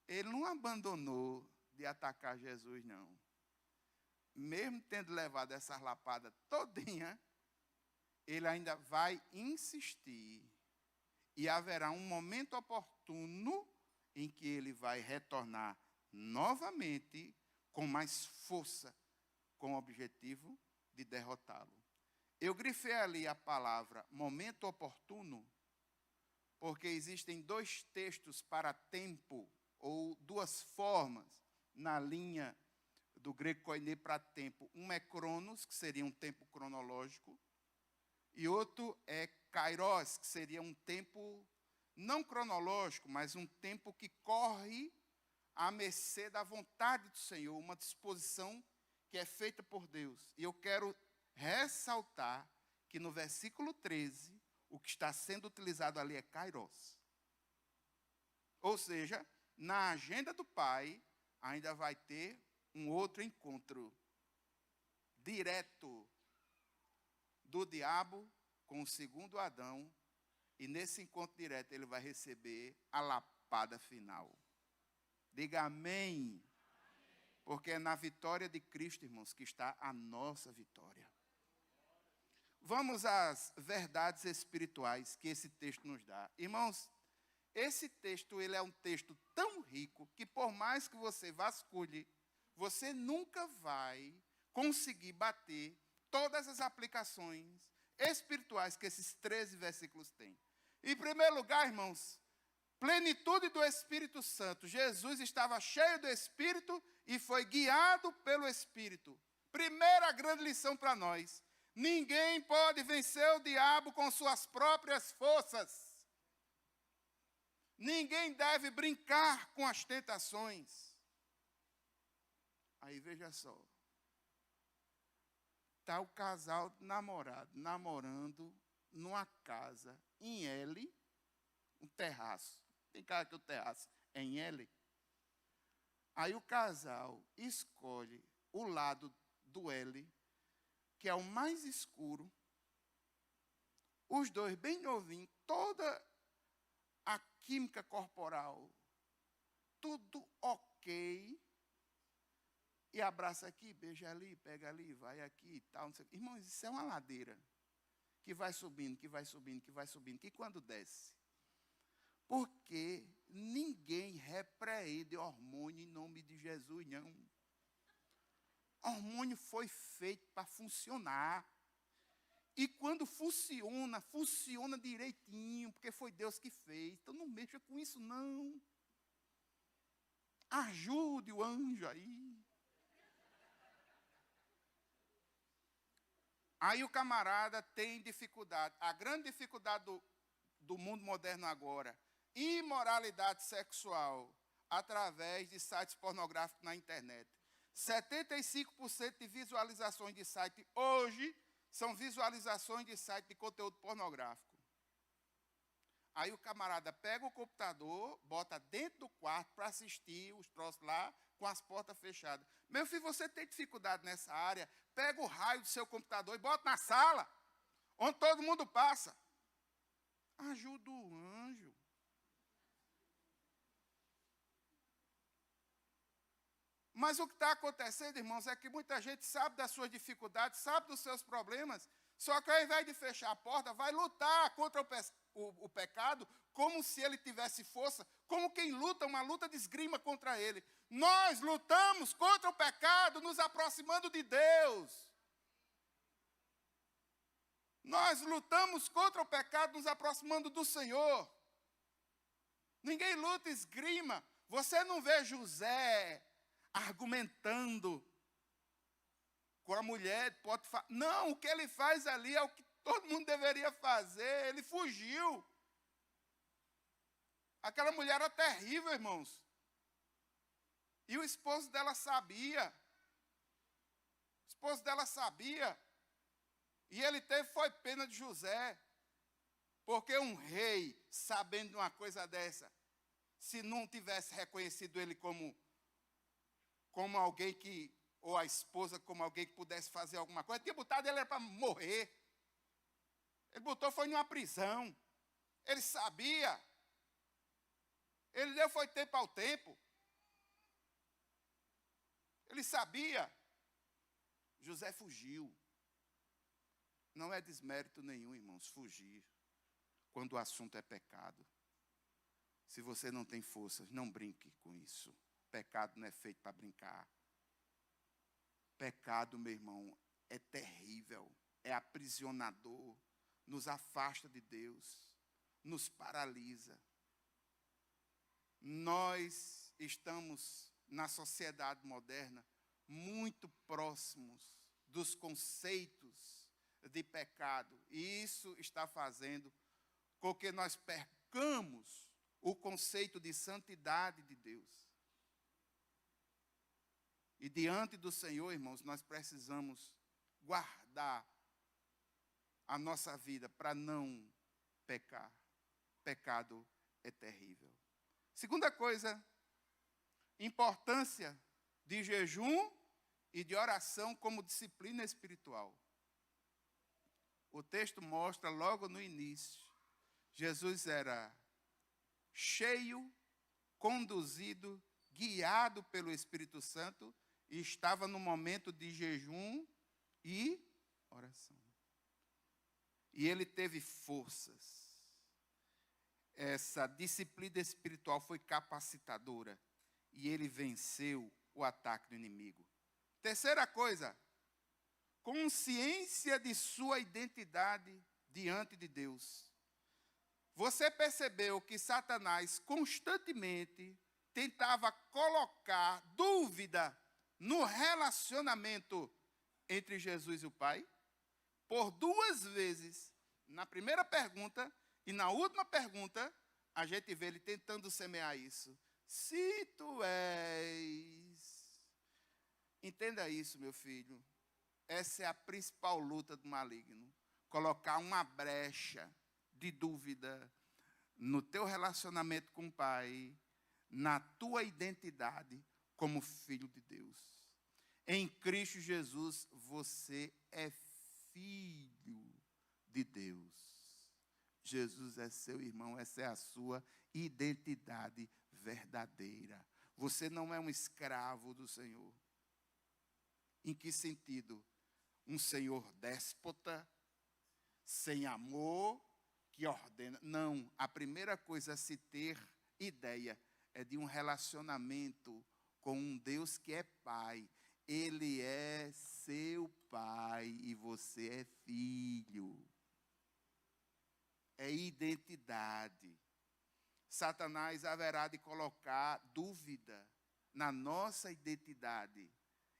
S1: ele não abandonou de atacar Jesus, não. Mesmo tendo levado essa lapada todinha, ele ainda vai insistir. E haverá um momento oportuno em que ele vai retornar novamente com mais força, com o objetivo de derrotá-lo. Eu grifei ali a palavra momento oportuno, porque existem dois textos para tempo, ou duas formas na linha do grego koiné para tempo. Um é cronos, que seria um tempo cronológico, e outro é kairos, que seria um tempo não cronológico, mas um tempo que corre à mercê da vontade do Senhor, uma disposição que é feita por Deus. E eu quero ressaltar que no versículo 13, o que está sendo utilizado ali é kairos. Ou seja, na agenda do Pai, ainda vai ter um outro encontro direto do diabo com o segundo Adão, e nesse encontro direto ele vai receber a lapada final. Diga amém. Porque é na vitória de Cristo, irmãos, que está a nossa vitória. Vamos às verdades espirituais que esse texto nos dá. Irmãos, esse texto ele é um texto tão rico que por mais que você vasculhe, você nunca vai conseguir bater todas as aplicações espirituais que esses 13 versículos têm. Em primeiro lugar, irmãos, plenitude do Espírito Santo. Jesus estava cheio do Espírito e foi guiado pelo Espírito. Primeira grande lição para nós. Ninguém pode vencer o diabo com suas próprias forças. Ninguém deve brincar com as tentações. Aí veja só. Está o casal namorando numa casa em L, um terraço. Tem cara que o terraço é em L. Aí o casal escolhe o lado do L, que é o mais escuro. Os dois bem novinhos, toda a química corporal, tudo ok. E abraça aqui, beija ali, pega ali, vai aqui e tal. Não sei. Irmãos, isso é uma ladeira que vai subindo, que vai subindo, que vai subindo, que quando desce. Porque ninguém repreende hormônio em nome de Jesus, não. Hormônio foi feito para funcionar. E quando funciona, funciona direitinho, porque foi Deus que fez. Então não mexa com isso, não. Ajude o anjo aí. Aí o camarada tem dificuldade. A grande dificuldade do mundo moderno agora, imoralidade sexual através de sites pornográficos na internet. 75% de visualizações de site hoje são visualizações de site de conteúdo pornográfico. Aí o camarada pega o computador, bota dentro do quarto para assistir os troços lá com as portas fechadas. Meu filho, você tem dificuldade nessa área, pega o raio do seu computador e bota na sala, onde todo mundo passa. Ajuda o anjo. Mas o que está acontecendo, irmãos, é que muita gente sabe das suas dificuldades, sabe dos seus problemas, só que ao invés de fechar a porta, vai lutar contra o pecado como se ele tivesse força, como quem luta uma luta de esgrima contra ele. Nós lutamos contra o pecado, nos aproximando de Deus. Nós lutamos contra o pecado, nos aproximando do Senhor. Ninguém luta esgrima. Você não vê José argumentando com a mulher de Potifar. Não, o que ele faz ali é o que todo mundo deveria fazer. Ele fugiu. Aquela mulher era terrível, irmãos. E o esposo dela sabia. O esposo dela sabia. E ele foi pena de José. Porque um rei, sabendo de uma coisa dessa, se não tivesse reconhecido ele como alguém que, ou a esposa como alguém que pudesse fazer alguma coisa, tinha botado ele para morrer. Ele botou, foi numa prisão. Ele sabia. Ele deu foi tempo ao tempo. Ele sabia. José fugiu. Não é desmérito nenhum, irmãos, fugir. Quando o assunto é pecado. Se você não tem forças, não brinque com isso. Pecado não é feito para brincar. Pecado, meu irmão, é terrível. É aprisionador. Nos afasta de Deus. Nos paralisa. Nós estamos, na sociedade moderna, muito próximos dos conceitos de pecado. E isso está fazendo com que nós percamos o conceito de santidade de Deus. E diante do Senhor, irmãos, nós precisamos guardar a nossa vida para não pecar. Pecado é terrível. Segunda coisa, importância de jejum e de oração como disciplina espiritual. O texto mostra logo no início, Jesus era cheio, conduzido, guiado pelo Espírito Santo e estava no momento de jejum e oração. E ele teve forças. Essa disciplina espiritual foi capacitadora e ele venceu o ataque do inimigo. Terceira coisa, consciência de sua identidade diante de Deus. Você percebeu que Satanás constantemente tentava colocar dúvida no relacionamento entre Jesus e o Pai? Por 2 vezes, na primeira pergunta e na última pergunta, a gente vê ele tentando semear isso. Se tu és... Entenda isso, meu filho. Essa é a principal luta do maligno. Colocar uma brecha de dúvida no teu relacionamento com o Pai, na tua identidade como filho de Deus. Em Cristo Jesus, você é filho de Deus. Jesus é seu irmão, essa é a sua identidade verdadeira. Você não é um escravo do Senhor. Em que sentido? Um senhor déspota, sem amor, que ordena. Não, a primeira coisa a se ter ideia é de um relacionamento com um Deus que é Pai. Ele é seu Pai e você é filho. É identidade. Satanás haverá de colocar dúvida na nossa identidade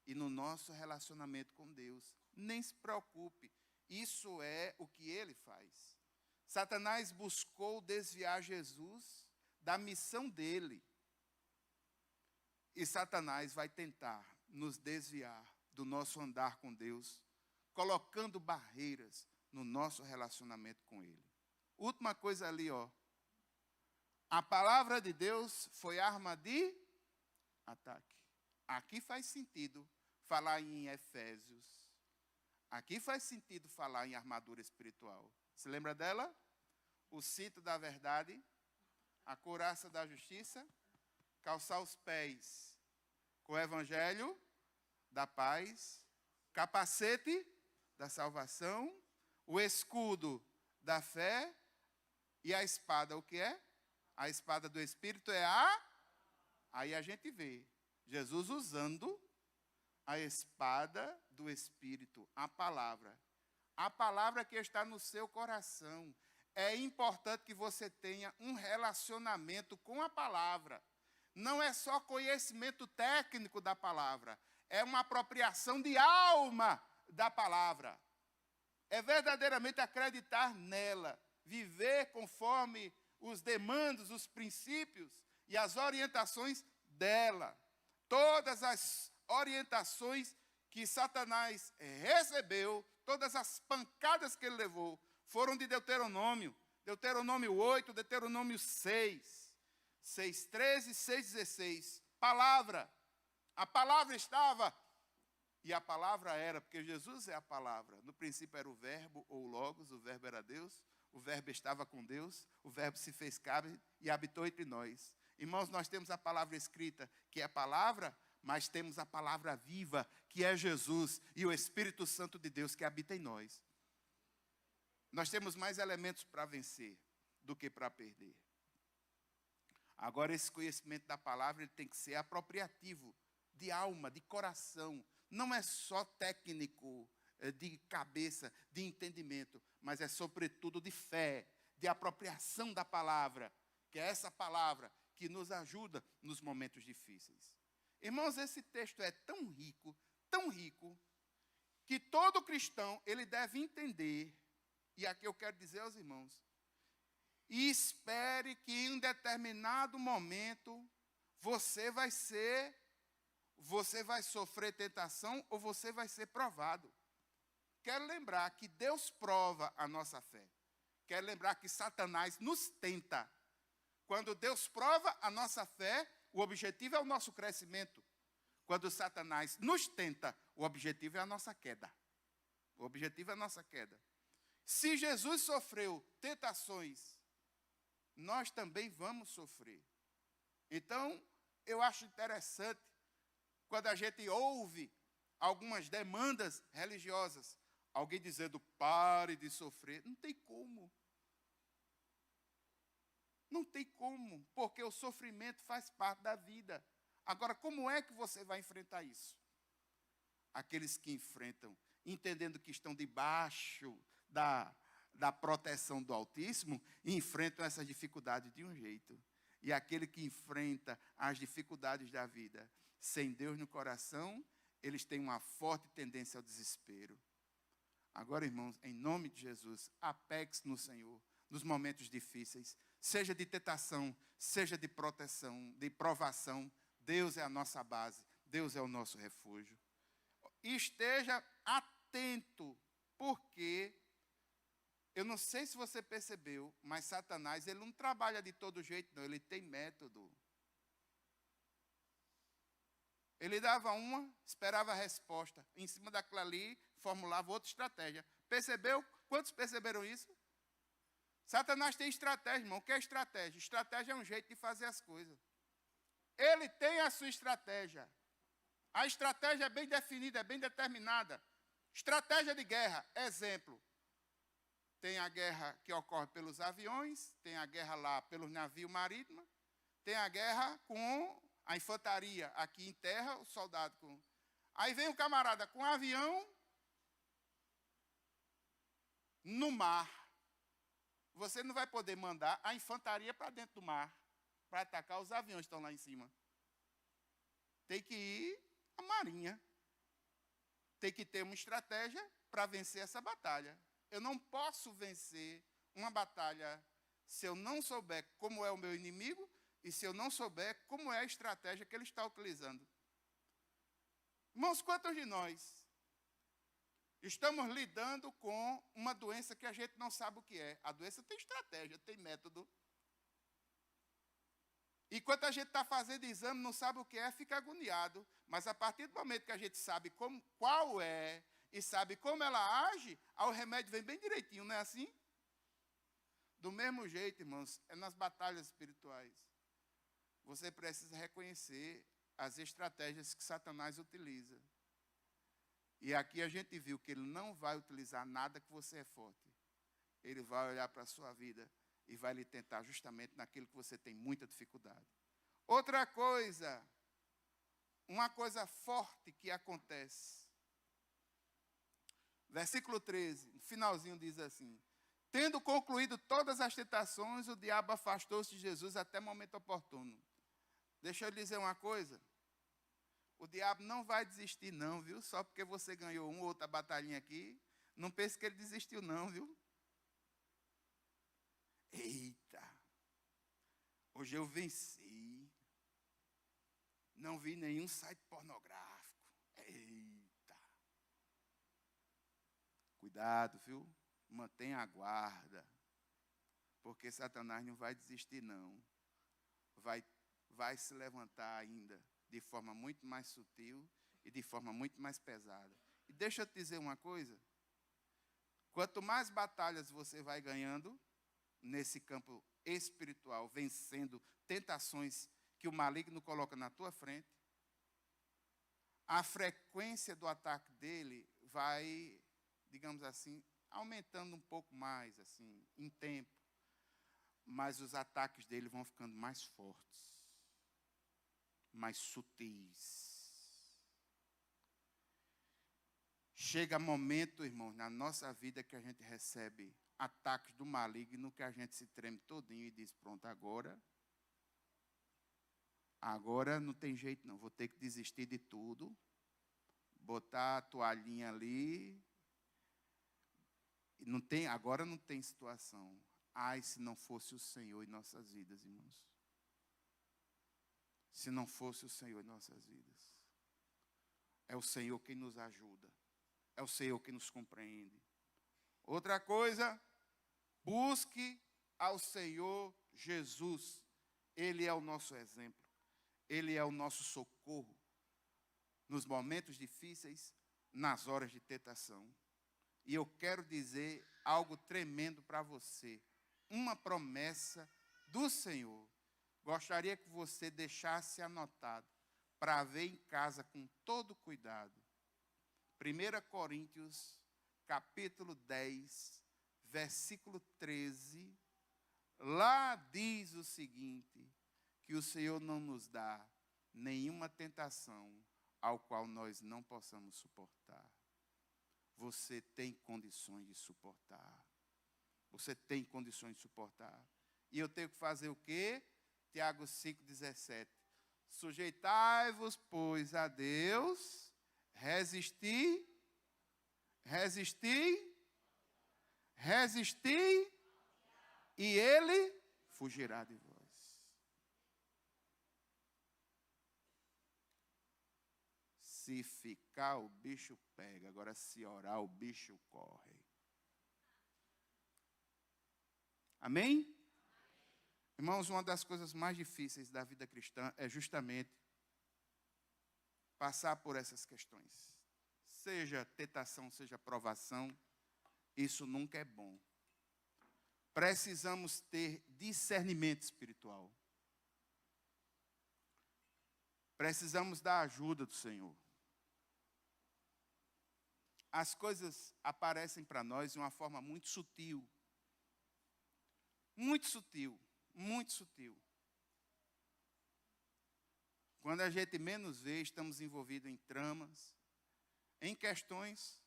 S1: e no nosso relacionamento com Deus. Nem se preocupe. Isso é o que ele faz. Satanás buscou desviar Jesus da missão dele. E Satanás vai tentar nos desviar do nosso andar com Deus, colocando barreiras no nosso relacionamento com ele. Última coisa ali, ó. A palavra de Deus foi arma de ataque. Aqui faz sentido falar em Efésios. Aqui faz sentido falar em armadura espiritual. Se lembra dela? O cinto da verdade, a couraça da justiça, calçar os pés com o evangelho da paz, capacete da salvação, o escudo da fé e a espada, o que é? A espada do Espírito é a... Aí a gente vê Jesus usando a espada do Espírito, a palavra. A palavra que está no seu coração. É importante que você tenha um relacionamento com a palavra. Não é só conhecimento técnico da palavra. É uma apropriação de alma da palavra. É verdadeiramente acreditar nela. Viver conforme os demandos, os princípios e as orientações dela. Todas as orientações que Satanás recebeu, todas as pancadas que ele levou, foram de Deuteronômio. Deuteronômio 8, Deuteronômio 6, 6:13, 6:16. Palavra. A palavra estava, e a palavra era, porque Jesus é a palavra. No princípio era o verbo ou o logos, o verbo era Deus, o verbo estava com Deus, o verbo se fez carne e habitou entre nós. Irmãos, nós temos a palavra escrita, que é a palavra, mas temos a palavra viva, que é Jesus, e o Espírito Santo de Deus que habita em nós. Nós temos mais elementos para vencer do que para perder. Agora, esse conhecimento da palavra ele tem que ser apropriativo, de alma, de coração. Não é só técnico, de cabeça, de entendimento, mas é sobretudo de fé, de apropriação da palavra, que é essa palavra que nos ajuda nos momentos difíceis. Irmãos, esse texto é tão rico, que todo cristão ele deve entender, e aqui eu quero dizer aos irmãos, e espere que em um determinado momento você vai sofrer tentação ou você vai ser provado. Quero lembrar que Deus prova a nossa fé. Quero lembrar que Satanás nos tenta. Quando Deus prova a nossa fé, o objetivo é o nosso crescimento. Quando Satanás nos tenta, o objetivo é a nossa queda. O objetivo é a nossa queda. Se Jesus sofreu tentações, nós também vamos sofrer. Então, eu acho interessante, quando a gente ouve algumas demandas religiosas, alguém dizendo, pare de sofrer. Não tem como. Não tem como, porque o sofrimento faz parte da vida. Agora, como é que você vai enfrentar isso? Aqueles que enfrentam, entendendo que estão debaixo da proteção do Altíssimo, enfrentam essas dificuldades de um jeito. E aquele que enfrenta as dificuldades da vida sem Deus no coração, eles têm uma forte tendência ao desespero. Agora, irmãos, em nome de Jesus, apegue-se no Senhor, nos momentos difíceis, seja de tentação, seja de proteção, de provação, Deus é a nossa base, Deus é o nosso refúgio. E esteja atento, porque, eu não sei se você percebeu, mas Satanás, ele não trabalha de todo jeito, não, ele tem método. Ele dava uma, esperava a resposta. Em cima daquela ali, formulava outra estratégia. Percebeu? Quantos perceberam isso? Satanás tem estratégia, irmão. O que é estratégia? Estratégia é um jeito de fazer as coisas. Ele tem a sua estratégia. A estratégia é bem definida, é bem determinada. Estratégia de guerra, exemplo. Tem a guerra que ocorre pelos aviões, tem a guerra lá pelos navios marítimos, tem a guerra com a infantaria aqui em terra, o soldado com... Aí vem o camarada com um avião no mar. Você não vai poder mandar a infantaria para dentro do mar, para atacar os aviões que estão lá em cima. Tem que ir a marinha. Tem que ter uma estratégia para vencer essa batalha. Eu não posso vencer uma batalha se eu não souber como é o meu inimigo e se eu não souber como é a estratégia que ele está utilizando. Irmãos, quantos de nós estamos lidando com uma doença que a gente não sabe o que é? A doença tem estratégia, tem método. E quando a gente está fazendo exame, não sabe o que é, fica agoniado. Mas a partir do momento que a gente sabe qual é e sabe como ela age, o remédio vem bem direitinho, não é assim? Do mesmo jeito, irmãos, é nas batalhas espirituais. Você precisa reconhecer as estratégias que Satanás utiliza. E aqui a gente viu que ele não vai utilizar nada que você é forte. Ele vai olhar para a sua vida e vai lhe tentar justamente naquilo que você tem muita dificuldade. Outra coisa, uma coisa forte que acontece. Versículo 13, no finalzinho diz assim: tendo concluído todas as tentações, o diabo afastou-se de Jesus até o momento oportuno. Deixa eu lhe dizer uma coisa. O diabo não vai desistir não, viu? Só porque você ganhou uma ou outra batalhinha aqui. Não pense que ele desistiu não, viu? Eita! Hoje eu venci. Não vi nenhum site pornográfico. Eita! Cuidado, viu? Mantenha a guarda. Porque Satanás não vai desistir não. Vai se levantar ainda de forma muito mais sutil e de forma muito mais pesada. E deixa eu te dizer uma coisa. Quanto mais batalhas você vai ganhando nesse campo espiritual, vencendo tentações que o maligno coloca na tua frente, a frequência do ataque dele vai, digamos assim, aumentando um pouco mais, assim, em tempo. Mas os ataques dele vão ficando mais fortes, mais sutis. Chega momento, irmãos, na nossa vida que a gente recebe ataques do maligno, que a gente se treme todinho e diz, pronto, agora não tem jeito não, vou ter que desistir de tudo, botar a toalhinha ali, agora não tem situação. Ai, se não fosse o Senhor em nossas vidas, irmãos. Se não fosse o Senhor em nossas vidas. É o Senhor quem nos ajuda. É o Senhor quem nos compreende. Outra coisa, busque ao Senhor Jesus. Ele é o nosso exemplo. Ele é o nosso socorro. Nos momentos difíceis, nas horas de tentação. E eu quero dizer algo tremendo para você. Uma promessa do Senhor. Gostaria que você deixasse anotado para ver em casa com todo cuidado. 1 Coríntios, capítulo 10, versículo 13. Lá diz o seguinte, que o Senhor não nos dá nenhuma tentação ao qual nós não possamos suportar. Você tem condições de suportar. Você tem condições de suportar. E eu tenho que fazer o quê? Tiago 5,17. Sujeitai-vos, pois, a Deus, resisti, e Ele fugirá de vós. Se ficar, o bicho pega. Agora, se orar, o bicho corre. Amém? Irmãos, uma das coisas mais difíceis da vida cristã é justamente passar por essas questões. Seja tentação, seja provação, isso nunca é bom. Precisamos ter discernimento espiritual. Precisamos da ajuda do Senhor. As coisas aparecem para nós de uma forma muito sutil. Muito sutil, muito sutil. Quando a gente menos vê, estamos envolvidos em tramas, em questões,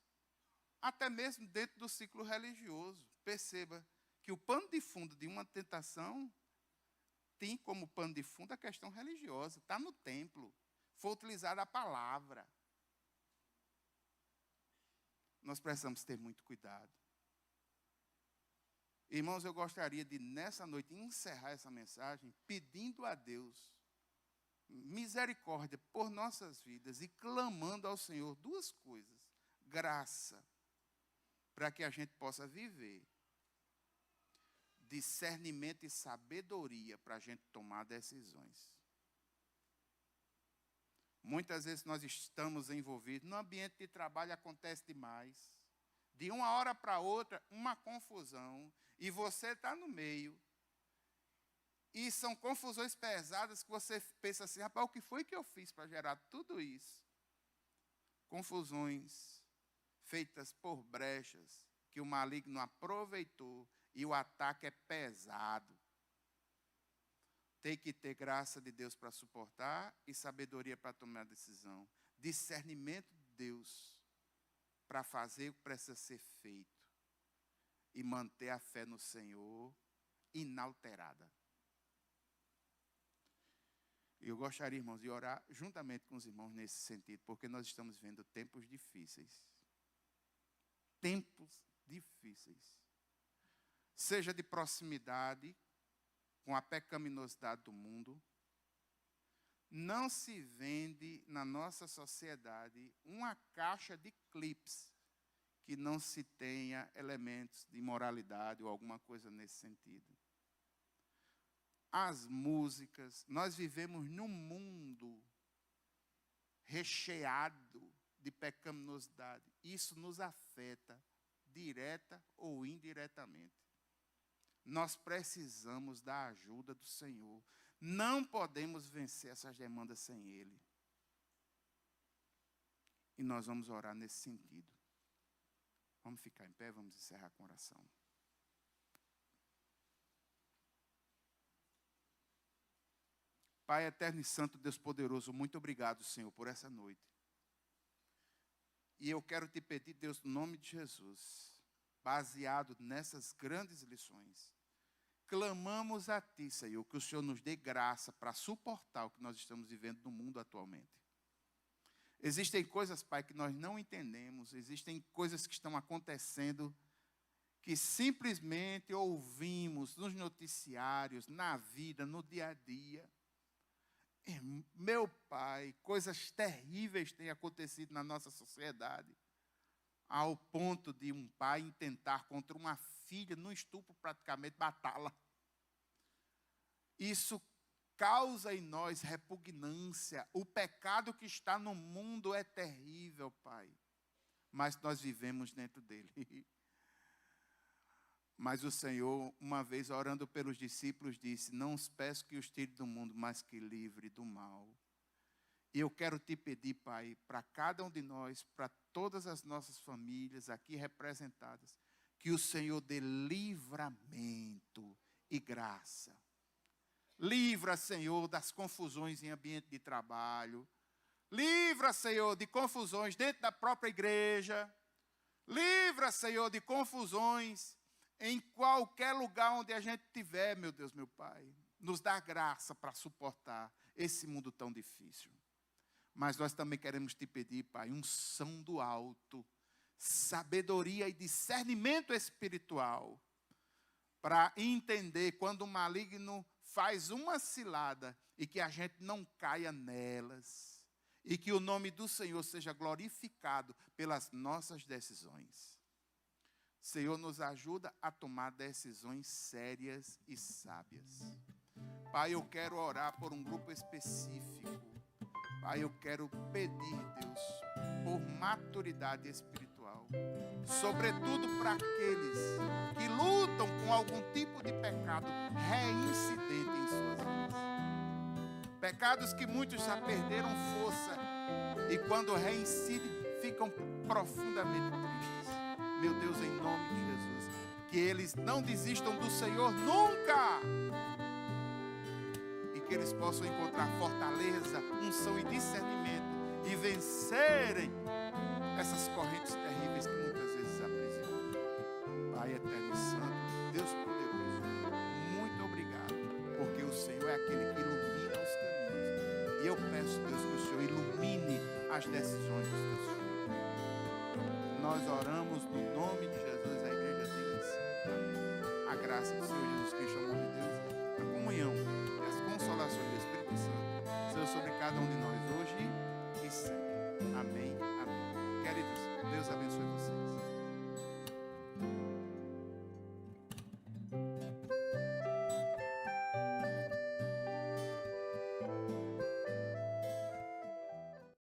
S1: até mesmo dentro do ciclo religioso. Perceba que o pano de fundo de uma tentação tem como pano de fundo a questão religiosa. Está no templo, foi utilizada a palavra. nós precisamos ter muito cuidado. Irmãos, eu gostaria de, nessa noite, encerrar essa mensagem pedindo a Deus misericórdia por nossas vidas e clamando ao Senhor duas coisas: graça, para que a gente possa viver, discernimento e sabedoria para a gente tomar decisões. Muitas vezes nós estamos envolvidos, no ambiente de trabalho acontece demais. De uma hora para outra, uma confusão, e você está no meio. E são confusões pesadas que você pensa assim: rapaz, o que foi que eu fiz para gerar tudo isso? Confusões feitas por brechas que o maligno aproveitou, e o ataque é pesado. Tem que ter graça de Deus para suportar e sabedoria para tomar a decisão. Discernimento de Deus para fazer o que precisa ser feito. E manter a fé no Senhor inalterada. Eu gostaria, irmãos, de orar juntamente com os irmãos nesse sentido, porque nós estamos vendo tempos difíceis. Tempos difíceis. Seja de proximidade com a pecaminosidade do mundo. Não se vende na nossa sociedade uma caixa de clips que não se tenha elementos de imoralidade ou alguma coisa nesse sentido. As músicas, nós vivemos num mundo recheado de pecaminosidade. Isso nos afeta, direta ou indiretamente. Nós precisamos da ajuda do Senhor. Não podemos vencer essas demandas sem Ele. E nós vamos orar nesse sentido. Vamos ficar em pé, vamos encerrar com oração. Pai eterno e santo, Deus poderoso, muito obrigado, Senhor, por essa noite. E eu quero te pedir, Deus, no nome de Jesus, baseado nessas grandes lições, clamamos a Ti, Senhor, que o Senhor nos dê graça para suportar o que nós estamos vivendo no mundo atualmente. Existem coisas, Pai, que nós não entendemos, existem coisas que estão acontecendo que simplesmente ouvimos nos noticiários, na vida, no dia a dia. Meu Pai, coisas terríveis têm acontecido na nossa sociedade, ao ponto de um pai intentar contra uma filha, no estupro praticamente, matá-la. Isso causa em nós repugnância. O pecado que está no mundo é terrível, Pai, mas nós vivemos dentro dele. Mas o Senhor, uma vez orando pelos discípulos, disse: não os peço que os tire do mundo, mas que livre do mal. E eu quero te pedir, Pai, para cada um de nós, para todas as nossas famílias aqui representadas, que o Senhor dê livramento e graça. Livra, Senhor, das confusões em ambiente de trabalho. Livra, Senhor, de confusões dentro da própria igreja. Livra, Senhor, de confusões em qualquer lugar onde a gente estiver, meu Deus, meu Pai. Nos dá graça para suportar esse mundo tão difícil. Mas nós também queremos te pedir, Pai, unção do alto, sabedoria e discernimento espiritual, para entender quando o maligno faz uma cilada e que a gente não caia nelas, e que o nome do Senhor seja glorificado pelas nossas decisões. Senhor, nos ajuda a tomar decisões sérias e sábias. Pai, eu quero orar por um grupo específico. Pai, eu quero pedir, Deus, por maturidade espiritual. Sobretudo para aqueles que lutam com algum tipo de pecado reincidente em suas vidas. Pecados que muitos já perderam força e quando reincidem ficam profundamente tristes. Meu Deus, em nome de Jesus, que eles não desistam do Senhor nunca. E que eles possam encontrar fortaleza, unção e discernimento e vencerem essas correntes terríveis que muitas vezes aprisionam. Pai eterno e santo, Deus poderoso, muito obrigado, porque o Senhor é aquele que ilumina os caminhos. E eu peço, Deus, que o Senhor ilumine as decisões dos teus filhos. Nós oramos no nome de Jesus, a igreja diz. Amém. A graça do Senhor Jesus Cristo, o amor de Deus, a comunhão e as consolações do Espírito Santo sejam sobre cada um de nós hoje e sempre. Amém. Amém. Queridos, Deus abençoe vocês.